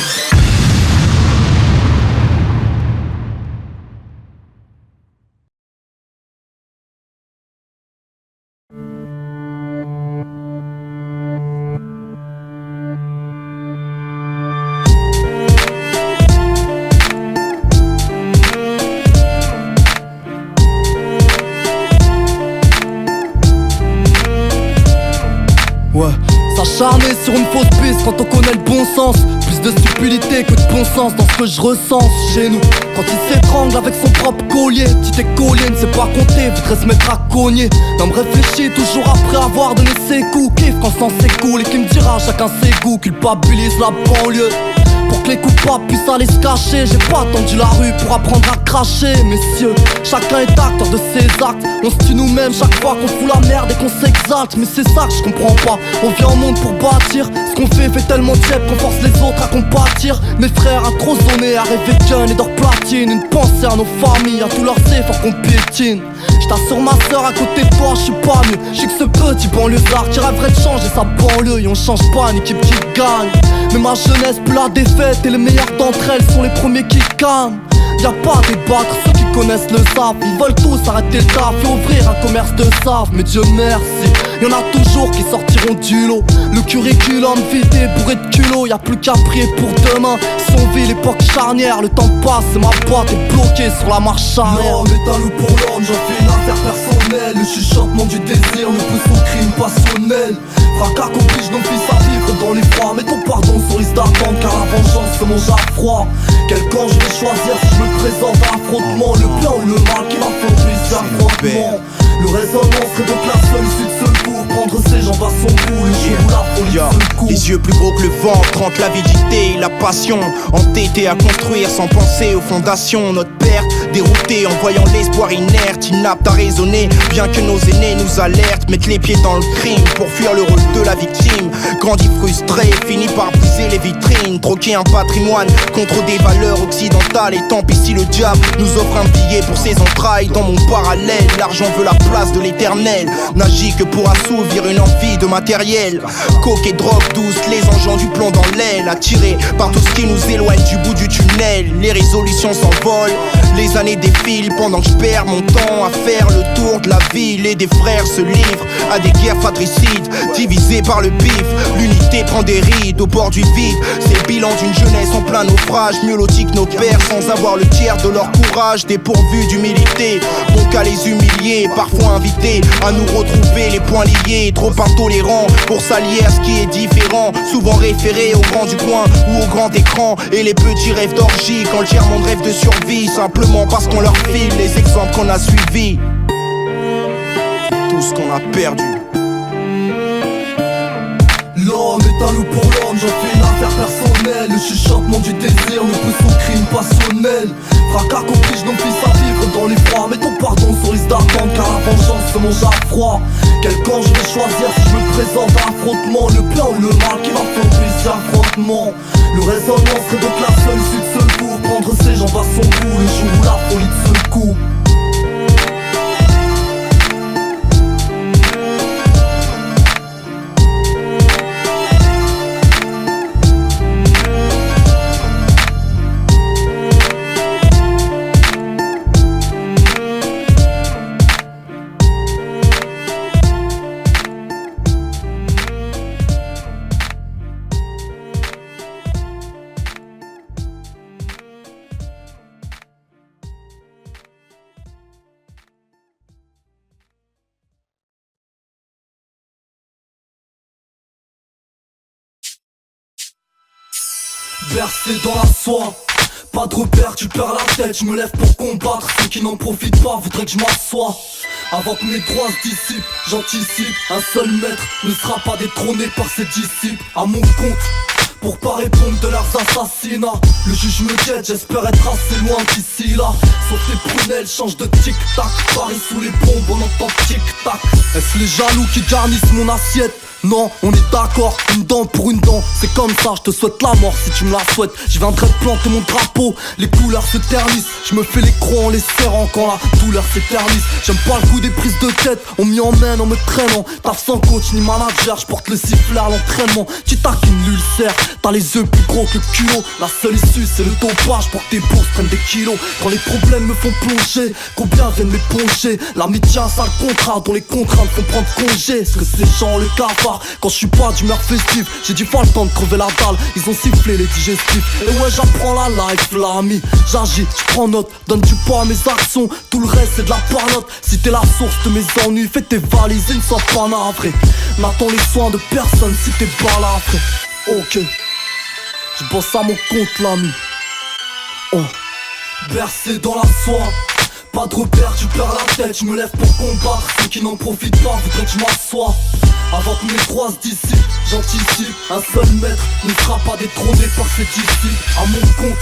Ouais, s'acharner sur une fausse piste quand on connaît le bon sens. Plus de stupidité que de bon sens dans ce que je ressens chez nous. Quand il s'étrangle avec son propre collier, petit écolier ne sait pas compter, voudrait se mettre à cogner. L'homme réfléchit toujours après avoir donné ses coups. Kiffe quand le sang s'écoule et qui me dira chacun ses goûts. Culpabilise la banlieue pour que les coupables puissent aller se cacher. J'ai pas attendu la rue pour apprendre à cracher. Messieurs, chacun est acteur de ses actes. On se tue nous-mêmes chaque fois qu'on fout la merde et qu'on s'exalte. Mais c'est ça que je comprends pas, on vient au monde pour bâtir. Ce qu'on fait tellement de chèques qu'on force les autres à compatir. Mes frères à trop zoner, à rêver gun et d'or platine. Une pensée à nos familles, à tous leurs efforts qu'on piétine. J't'assure ma sœur, à côté de toi j'suis pas mieux. J'suis que ce petit banlieusard qui rêverait de changer sa banlieue. Et on change pas une équipe qui gagne, mais ma jeunesse plus la défaite. Et les meilleurs d'entre elles sont les premiers qui gagnent. Y'a pas à débattre, ceux qui connaissent le savent. Ils veulent tous arrêter le taf et ouvrir un commerce de save. Mais Dieu merci, y'en a toujours qui sortiront du lot. Le curriculum vidé, bourré de culot. Y'a plus qu'à prier pour demain. Si on vit l'époque charnière, le temps passe et ma boîte est bloquée sur la marche arrière. Non, métal ou pour l'ordre, j'en fais une affaire personnelle. Le chuchotement du désir ne pousse au crime passionnel. Fracas qu'oblige nos fils à vivre dans l'effroi. Mais ton pardon sur risque d'attendre, car la vengeance se mange à froid. Quel camp je vais choisir si je me présente à l'affrontement? Le bien ou le mal qui m'a fait ces affrontements? Le raisonnement serait donc la seule issue de secours. Prendre ses jambes à son cou, le jour où la folie secoue. Les yeux plus gros que le ventre, entre l'avidité et la passion. Entêté à construire sans penser aux fondations. Notre perte, dérouté en voyant l'espoir inerte, inapte à raisonner, bien que nos aînés nous alertent. Mettre les pieds dans le crime pour fuir le rôle de la victime. Grandit frustré, finit par briser les vitrines. Troquer un patrimoine contre des valeurs occidentales. Et tant pis si le diable nous offre un billet pour ses entrailles. Dans mon parallèle, l'argent veut la place de l'éternel. N'agit que pour assouvir une envie de matériel. Coke et drogue douce, les engins du plomb dans l'aile. Attirés par tout ce qui nous éloigne du bout du tunnel. Les résolutions s'envolent, les années défilent pendant que je perds mon temps à faire le tour de la ville. Et des frères se livrent à des guerres fratricides, divisés par le bif. L'unité prend des rides au bord du vide. C'est le bilan d'une jeunesse en plein naufrage. Mieux loti que nos pères sans avoir le tiers de leur courage. Dépourvus d'humilité, bon qu'à les humilier. Parfois invités à nous retrouver les poings liés. Trop intolérants pour s'allier à ce qui est différent. Souvent référés au grand du coin ou au grand écran. Et les petits rêves d'orgie quand le tiers-monde rêve de survie. Simplement parce qu'on leur file les exemples qu'on a suivis. Tout ce qu'on a perdu. L'homme est un loup pour l'homme, j'en fais une affaire personnelle. Le chuchotement du désir me pousse au crime passionnel. Fracas qu'oblige nos fils à vivre dans l'effroi. Mais ton pardon sur risque d'attendre, car la vengeance se mange à froid. Quel camp je vais choisir si je me présente à l'affrontement? Le bien ou le mal qui va faire ces affrontements? Le raisonnement serait donc la seule issue de secours. Prendre ses jambes à son cou, le jour où la folie te secoue. Versé dans la soie, pas de repère, tu perds la tête. Je me lève pour combattre, ceux qui n'en profitent pas voudraient que je m'assoie. Avant que mes droits se dissipent, j'anticipe. Un seul maître ne sera pas détrôné par ses disciples. À mon compte, pour pas répondre de leurs assassinats. Le juge me guette, j'espère être assez loin d'ici là. Sauf tes prunelles changent de tic-tac. Paris sous les bombes, on entend tic-tac. Est-ce les jaloux qui garnissent mon assiette? Non, on est d'accord, une dent pour une dent. C'est comme ça, je te souhaite la mort si tu me la souhaites. Je viendrai planter mon drapeau, les couleurs se ternissent. Je me fais les crocs en les serrant quand la douleur s'éternise. J'aime pas le coup des prises de tête, on m'y emmène en me traînant. Taf sans coach ni manager, je porte le sifflet à l'entraînement. Tu taquines l'ulcère, t'as les yeux plus gros que le culot. La seule issue c'est le dopage pour que tes bourses prennent des kilos. Quand les problèmes me font plonger, combien viennent m'éponger? L'amitié un sale contrat dont les contraintes font prendre congé. Est-ce que ces gens le cavent? Quand je suis pas d'humeur festive, j'ai dû faire le temps de crever la dalle. Ils ont sifflé les digestifs. Et ouais, j'apprends la life, l'ami. J'agis, je prends note, donne du poids à mes actions. Tout le reste c'est de la parlotte. Si t'es la source de mes ennuis, fais tes valises et ne sois pas navré. N'attends les soins de personne si t'es balafré. Ok, je bosse à mon compte l'ami. Oh, versé dans la soie. Pas de repère, tu perds la tête, je me lève pour combattre. Ceux qui n'en profitent pas voudraient que je m'assoie. Avant que mes droits se dissipent, j'anticipe. Un seul maître ne sera pas détrôné par ses disciples. À mon compte,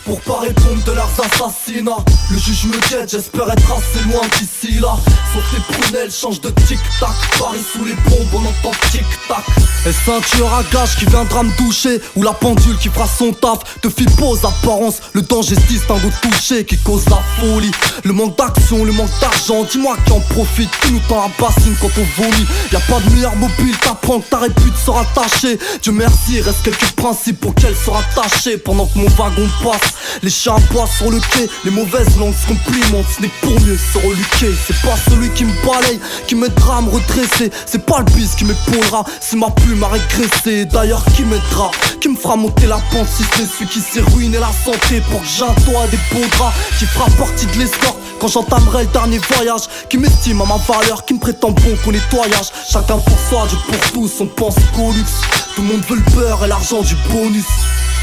pour pas répondre de leurs assassinats. Le juge me guette, j'espère être assez loin d'ici là. Sauf tes prunelles changent de tic-tac. Paris sous les bombes, on entend tic-tac. Est-ce un tueur à gage qui viendra me toucher, ou la pendule qui fera son taf? De faux apparence, le danger se distingue au toucher qui cause la folie. Le manque d'action, le manque d'argent, dis-moi qui en profite, qui nous tend la bassine quand on vomit. Y'a pas de meilleur mobile, t'apprends que ta répute sera tachée. Dieu merci, reste quelques principes pour qu'elle soit attachée pendant que mon wagon passe. Les chiens boivent sur le quai, les mauvaises langues se complimentent. Ce n'est que pour mieux se reluquer. C'est pas celui qui me balaye, qui m'aidera à me redresser. C'est pas le bis qui m'épaulera, c'est ma plume à régresser. D'ailleurs qui m'aidera, qui me fera monter la pente. Si c'est celui qui s'est ruiné la santé pour que j'entoie des beaux draps, qui fera partie de l'escorte quand j'entamerai le dernier voyage, qui m'estime à ma valeur, qui me prétend bon qu'au nettoyage. Chacun pour soi, Dieu pour tous, on pense qu'au luxe. Tout le monde veut le beurre et l'argent du bonus.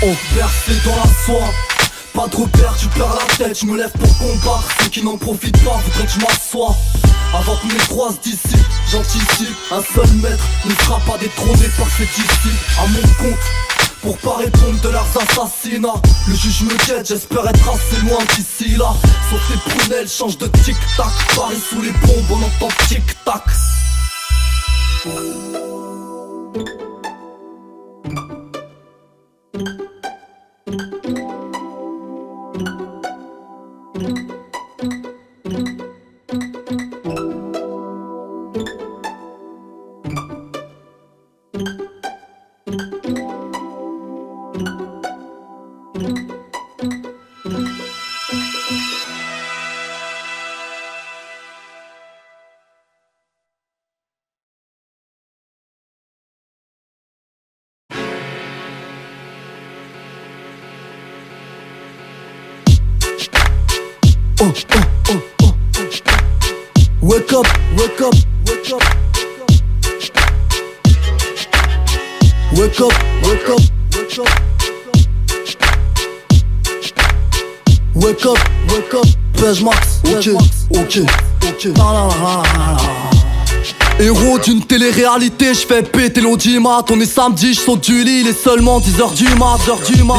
On percé dans la soie, pas de repère, tu perds la tête. Je me lève pour combattre, ceux qui n'en profitent pas voudraient que je m'assoie. Avant que mes trois se dissipent, j'anticipe. Un seul maître ne sera pas détrôné par cet ici. À mon compte, pour pas répondre de leurs assassinats. Le juge me guette, j'espère être assez loin d'ici là. Sauf tes prunelles changent de tic-tac. Paris sous les bombes, on entend tic-tac. Wake up, wake up, wake up. Wake up, wake up, wake up. Wake up, wake up, Page Max, ok. Héros d'une télé-réalité, j'fais péter l'audimat. On est samedi, j'saute du lit, il est seulement 10h du mat.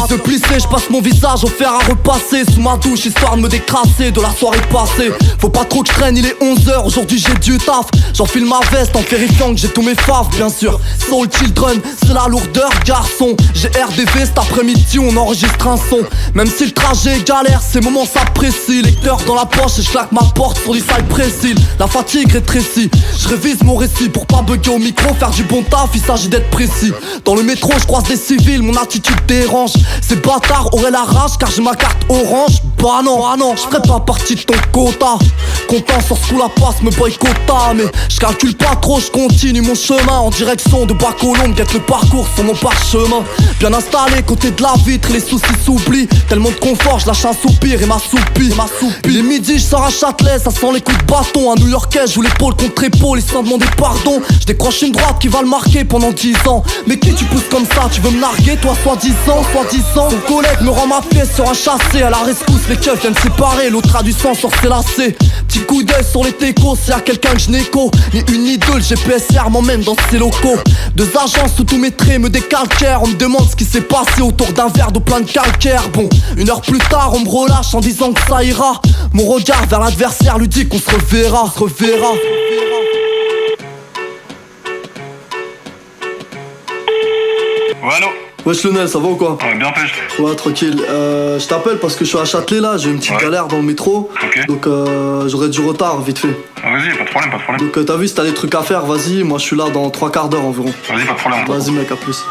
Et se plisser, j'passe mon visage au fer à repasser sous ma douche, histoire de me décrasser de la soirée passée. Faut pas trop que je traîne, il est 11h, aujourd'hui j'ai du taf. J'enfile ma veste en vérifiant que j'ai tous mes faves, bien sûr. Soul Children, c'est la lourdeur, garçon. J'ai RDV cet après-midi, on enregistre un son. Même si le trajet est galère, ces moments s'apprécient. Lecteur dans la poche et je claque ma porte sur du side précis. La fatigue rétrécit, je révise mon récit pour pas bugger au micro, faire du bon taf, il s'agit d'être précis. Dans le métro, je croise des civils, mon attitude dérange. Ces bâtards auraient la rage car j'ai ma carte orange. Bah non, je ferais pas partie de ton quota. Content sur ce coup la passe, me boycotta. Mais je calcule pas trop, je continue mon chemin en direction de Bacolombe, guette le parcours sur mon parchemin. Bien installé, côté de la vitre, les soucis s'oublient. Tellement de confort, je lâche un soupir et m'assoupis. Il est midi, je sors à Châtelet, ça sent les coups de bâton. Un New-Yorkais joue l'épaule contre épaule, ils sans demander pardon. Je décroche une droite qui va le marquer pendant 10 ans. Mais qui tu pousses comme ça, tu veux me narguer, toi soi-disant. Ton collègue me rend ma pièce sur un chassé. À la rescousse, les keufs viennent séparer, l'autre a du sang sur ses lacets. Petit coup d'œil sur les técos, s'il y a quelqu'un que je n'écho. Ni une ni deux, le GPSR m'emmène dans ses locaux. Deux agences sous tous mes traits me décalquèrent. On me demande ce qui s'est passé autour d'un verre d'eau plein de calcaire. Bon, une heure plus tard, on me relâche en disant que ça ira. Mon regard vers l'adversaire lui dit qu'on se reverra. Ouais, allô? Wesh Lionel, ça va ou quoi? Ouais, bien pêche. Ouais, tranquille. Je t'appelle parce que je suis à Châtelet là, j'ai une petite galère dans le métro. Ok. Donc j'aurai du retard vite fait. Ah, vas-y, pas de problème. Donc t'as vu, si t'as des trucs à faire, vas-y, moi je suis là dans 3 quarts d'heure environ. Vas-y, pas de problème. Vas-y mec, à plus.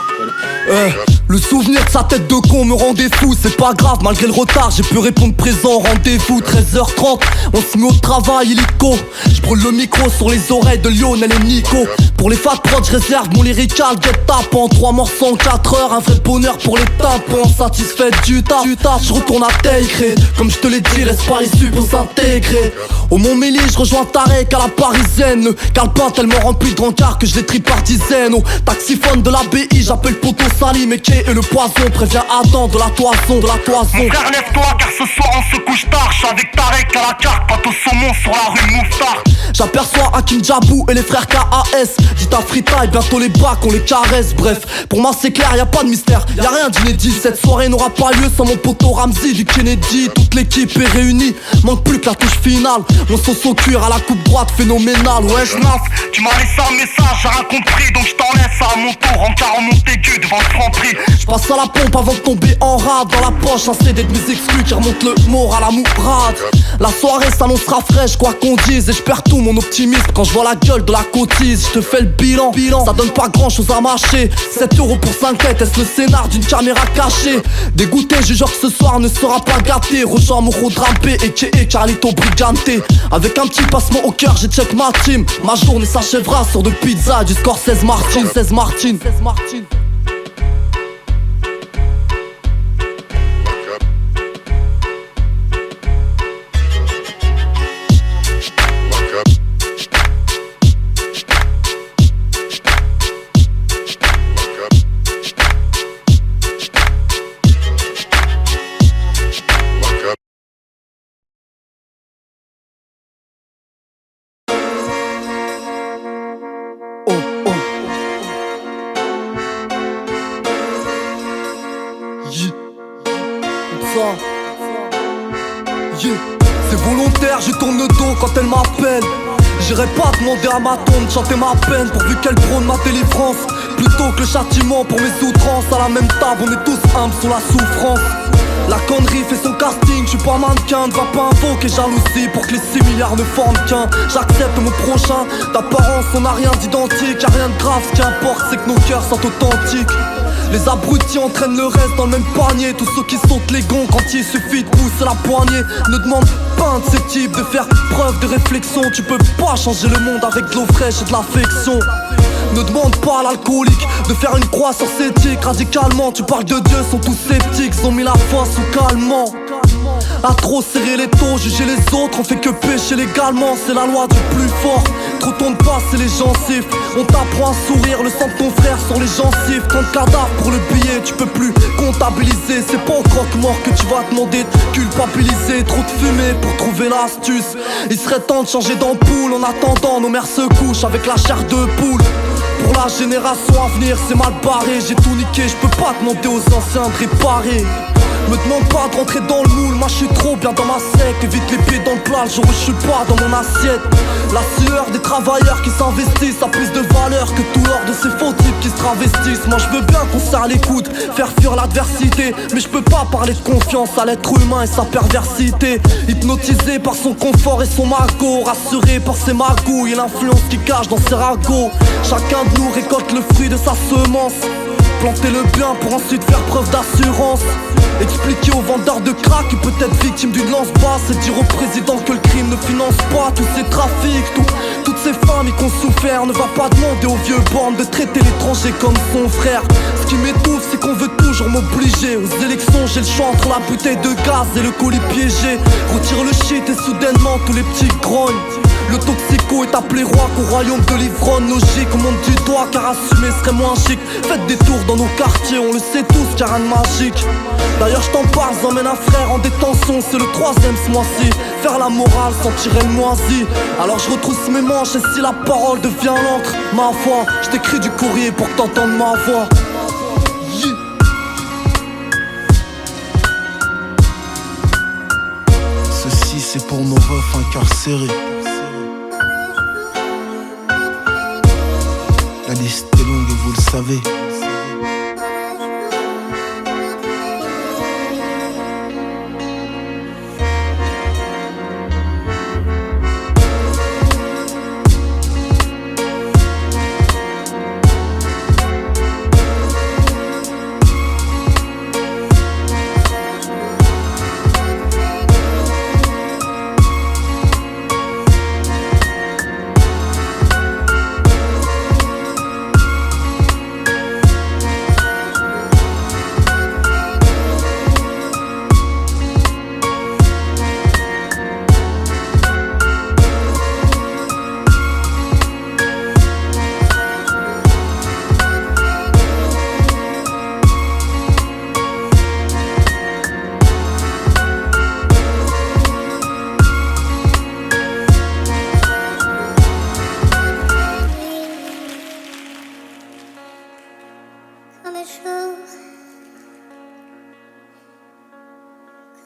Le souvenir de sa tête de con me rendait fou, c'est pas grave, malgré le retard, j'ai pu répondre présent, rendez-vous 13h30, on se met au travail illico. Je brûle le micro sur les oreilles de Lionel et Nico. Pour les fat prods, je réserve mon lyrical get-tap en 3 morceaux en 4 heures, un vrai bonheur pour les tapons, satisfait du taf. Je retourne à Taïkré, comme je te l'ai dit, reste pas issu pour s'intégrer. Au Mont-Méli, je rejoins Tarek à la parisienne. Le calepin tellement rempli de rencard que je les trie par dizaines. Au taxiphone de la BI, j'appelle Poto Sali, Meké et le poison. Préviens Adam de la toison. Mon frère, lève-toi car ce soir on se couche tard. J'suis avec Tarek à la carte, pâte au saumon sur la rue Mouftar. J'aperçois Hakim Djabou et les frères KAS. Dites à Frita et bientôt les bacs, on les caresse. Bref, pour moi c'est clair, y'a pas de mystère, y'a rien d'inédit. Cette soirée n'aura pas lieu sans mon poteau Ramsey du Kennedy. Toute l'équipe est réunie, manque plus que la touche finale. Mon sauce au cuir à la coupe droite phénoménale. Ouais, Naf, tu m'as laissé un message, j'ai rien compris. Donc je t'en laisse à mon tour, encart en Montaigu devant le Franprix. J'passe à la pompe avant de tomber en rade. Dans la poche un CD de mes exclus qui remonte le moral à mourade. La soirée s'annoncera fraîche quoi qu'on dise. Et j'perds tout mon optimisme quand je vois la gueule de la cotise. J'te fais le bilan, ça donne pas grand chose à mâcher. 7 € pour 5 têtes, est-ce le scénar d'une caméra cachée. Dégoûté, je jure que ce soir ne sera pas gâté. Rejoins mon drapé et Carlito Brigante. Avec un petit passement au cœur, j'ai check ma team. Ma journée s'achèvera sur de pizza du score 16 Martin. 16 Martin. C'est volontaire, je tourne le dos quand elle m'appelle. J'irai pas demander à ma tombe de chanter ma peine, pourvu qu'elle prône ma délivrance, plutôt que le châtiment pour mes outrances. À la même table, on est tous humbles sous la souffrance. La connerie fait son casting, je suis pas mannequin. Ne va pas invoquer jalousie pour que les 6 milliards ne forment qu'un. J'accepte mon prochain, d'apparence on n'a rien d'identique. Y'a rien de grave, ce qui importe c'est que nos cœurs sont authentiques. Les abrutis entraînent le reste dans le même panier. Tous ceux qui sautent les gonds quand il suffit de pousser la poignée. Ne demande pas un de ces types de faire preuve de réflexion. Tu peux pas changer le monde avec de l'eau fraîche et de l'affection. Ne demande pas à l'alcoolique de faire une croix sur ses tics. Radicalement, tu parles de Dieu, sont tous sceptiques. Ils ont mis la foi sous calmant. À trop serrer les taux, juger les autres, on fait que pécher légalement. C'est la loi du plus fort. Trop tourne pas, c'est les gencives. On t'apprend à sourire, le sang de ton frère sur les gencives. Quand le cadavre pour le billet, tu peux plus comptabiliser. C'est pas au croque-mort que tu vas demander de culpabiliser. Trop de fumée pour trouver l'astuce. Il serait temps de changer d'ampoule. En attendant, nos mères se couchent avec la chair de poule. Pour la génération à venir, c'est mal barré. J'ai tout niqué, je peux pas demander aux anciens de réparer. Me demande pas de rentrer dans le moule, moi je suis trop bien dans ma secte. Évite les pieds dans le plat, le jour où je suis pas dans mon assiette. La sueur des travailleurs qui s'investissent a plus de valeur que tout l'or de ces faux types qui se travestissent. Moi je veux bien qu'on serre les coudes, faire fuir l'adversité, mais je peux pas parler de confiance à l'être humain et sa perversité. Hypnotisé par son confort et son magot, rassuré par ses magouilles et l'influence qui cache dans ses ragots. Chacun de nous récolte le fruit de sa semence. Planter le bien pour ensuite faire preuve d'assurance. Expliquer aux vendeurs de crack qui peut être victime d'une lance basse. Et dire au président que le crime ne finance pas tous ces trafics, toutes ces familles qu'on souffert. Ne va pas demander aux vieux bornes de traiter l'étranger comme son frère. Ce qui m'étouffe c'est qu'on veut toujours m'obliger. Aux élections j'ai le choix entre la bouteille de gaz et le colis piégé. Retire le shit et soudainement tous les petits grognent. Le toxico est appelé roi qu'au royaume de l'ivrogne. Logique, on monte du doigt car assumer serait moins chic. Faites des tours dans nos quartiers, on le sait tous car rien de magique. D'ailleurs je t'en parle, j'emmène un frère en détention. C'est le 3ème ce mois-ci. Faire la morale sans tirer le moisi. Alors je retrousse mes manches et si la parole devient l'encre, ma foi, je t'écris du courrier pour que t'entendes ma voix. Ceci c'est pour nos refs incarcérés. La liste est longue et vous le savez.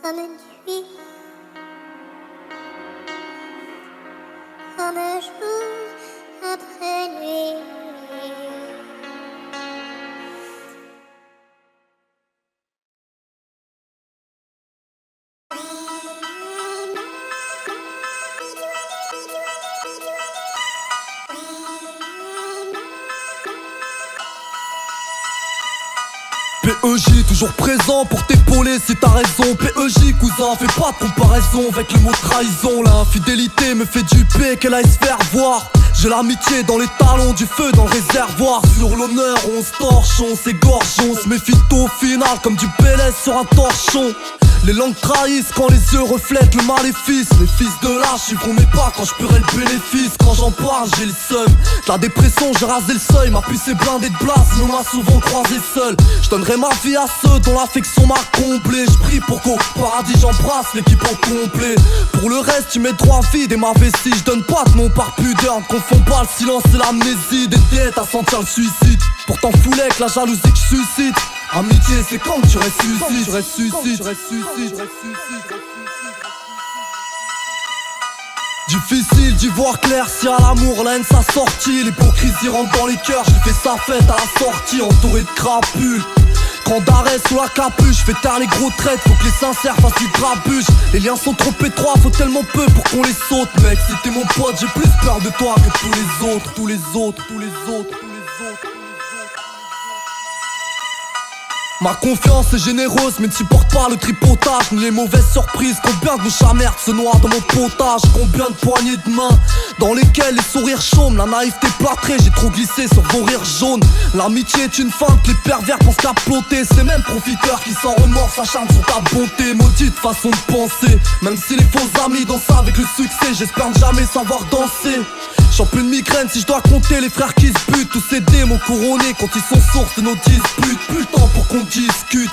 comme une nuit, comme un jour après nuit. PEJ toujours présent pour t'épauler si t'as raison. PEJ cousin, fais pas de comparaison avec le mot trahison. L'infidélité me fait duper, qu'elle aille se faire voir. J'ai l'amitié dans les talons, du feu dans le réservoir. Sur l'honneur on se torche, on s'égorge, on se méfie au final comme du PLS sur un torchon. Les langues trahissent quand les yeux reflètent le maléfice. Les fils de lâche suivront mes pas quand je paierai le bénéfice. Quand j'en parle j'ai le seum, de la dépression j'ai rasé le seuil. Ma puce est blindée de blase, mais on m'a souvent croisé seul. Je donnerai ma vie à ceux dont l'affection m'a comblé. Je prie pour qu'au paradis j'embrasse l'équipe au complet. Pour le reste tu mets droit vide et ma vessie. Je donne pas de nom par pudeur, ne confonds pas le silence et l'amnésie. Des têtes à sentir le suicide, pourtant foulé avec la jalousie que je suscite. Amitié c'est quand tu ressuscites. Difficile d'y voir clair si à l'amour la haine s'assortit. L'hypocrisie rentre dans les cœurs, j'ai fait sa fête à la sortie entouré de crapules. Quand d'arrêt sous la capuche, fais taire les gros traits, faut que les sincères fassent du grabuge. Les liens sont trop étroits, faut tellement peu pour qu'on les saute. Mec, si t'es mon pote, j'ai plus peur de toi que tous les autres. Ma confiance est généreuse mais ne supporte pas le tripotage ni les mauvaises surprises. Combien de bouches amères se noient dans mon potage. Combien de poignées de main dans lesquelles les sourires chôment. La naïveté plâtrée, j'ai trop glissé sur vos rires jaunes. L'amitié est une feinte, les pervers pensent qu'à ploter. Ces mêmes profiteurs qui sans remords s'acharnent sur ta bonté. Maudite façon de penser. Même si les faux amis dansent avec le succès, j'espère ne jamais savoir danser. J'en plus de migraine si je dois compter les frères qui se butent. Tous ces démons couronnés quand ils sont sources de nos disputes. Plus le temps pour qu'on discute.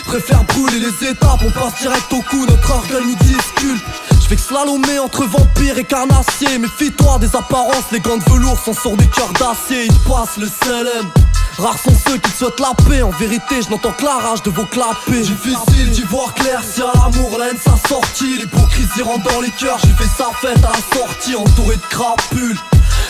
Préfère brûler les étapes, on passe direct au coup, notre orgueil nous disculpe. J'fais que slalomer entre vampires et carnassiers. Méfie-toi des apparences, les gants de velours sont sur des cœurs d'acier. Ils passent le CLM. Rares sont ceux qui te souhaitent la paix. En vérité je n'entends que la rage de vos clapets. Difficile d'y voir clair si à l'amour la haine s'assortit. L'hypocrisie rentre dans les cœurs, j'ai fait sa fête à la sortie entouré de crapules.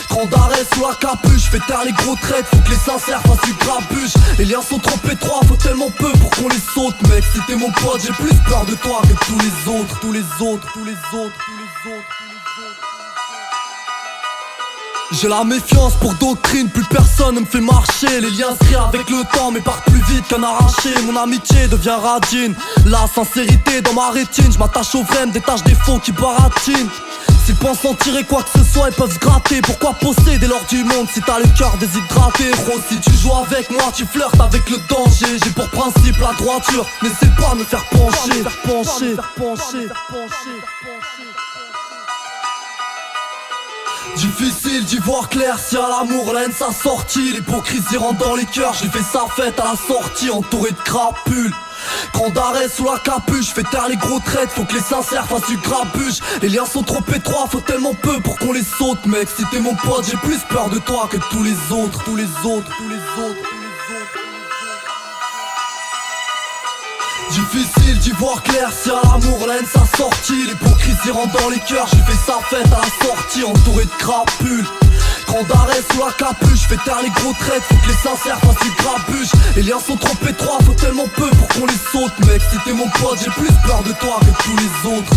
Grand d'arrêt sous la capuche, fais taire les gros traits, faut que les sincères fassent du grabuge. Les liens sont trop étroits, faut tellement peu pour qu'on les saute. Mec, si t'es mon pote, j'ai plus peur de toi que tous les autres. J'ai la méfiance pour doctrine, plus personne ne me fait marcher. Les liens se créent avec le temps mais partent plus vite qu'un arraché. Mon amitié devient radine, la sincérité dans ma rétine. Je m'attache aux vrais, me détache des faux qui baratinent. S'ils pensent en tirer quoi que ce soit, ils peuvent se gratter. Pourquoi posséder l'or du monde si t'as le cœur déshydraté? Gros, si tu joues avec moi, tu flirtes avec le danger. J'ai pour principe la droiture, n'essaie pas de me faire pencher. Difficile d'y voir clair si à l'amour la haine s'assortit. L'hypocrisie rentre dans les cœurs, j'ai fait sa fête à la sortie entouré de crapules. Grand d'arrêt sous la capuche, fais taire les gros traits, faut que les sincères fassent du grabuge. Les liens sont trop étroits, faut tellement peu pour qu'on les saute. Mec, si t'es mon pote, j'ai plus peur de toi que tous les autres. Difficile d'y voir clair si à l'amour la haine s'assortit. L'hypocrisie rentre dans les cœurs, j'ai fait sa fête à la sortie entouré de crapules. Grand d'arrêt sous la capuche, fais taire les gros traits, faut que les sincères fassent du grabuge. Les liens sont trop étroits, faut tellement peu pour qu'on les saute. Mec, si t'es mon pote, j'ai plus peur de toi que tous les autres.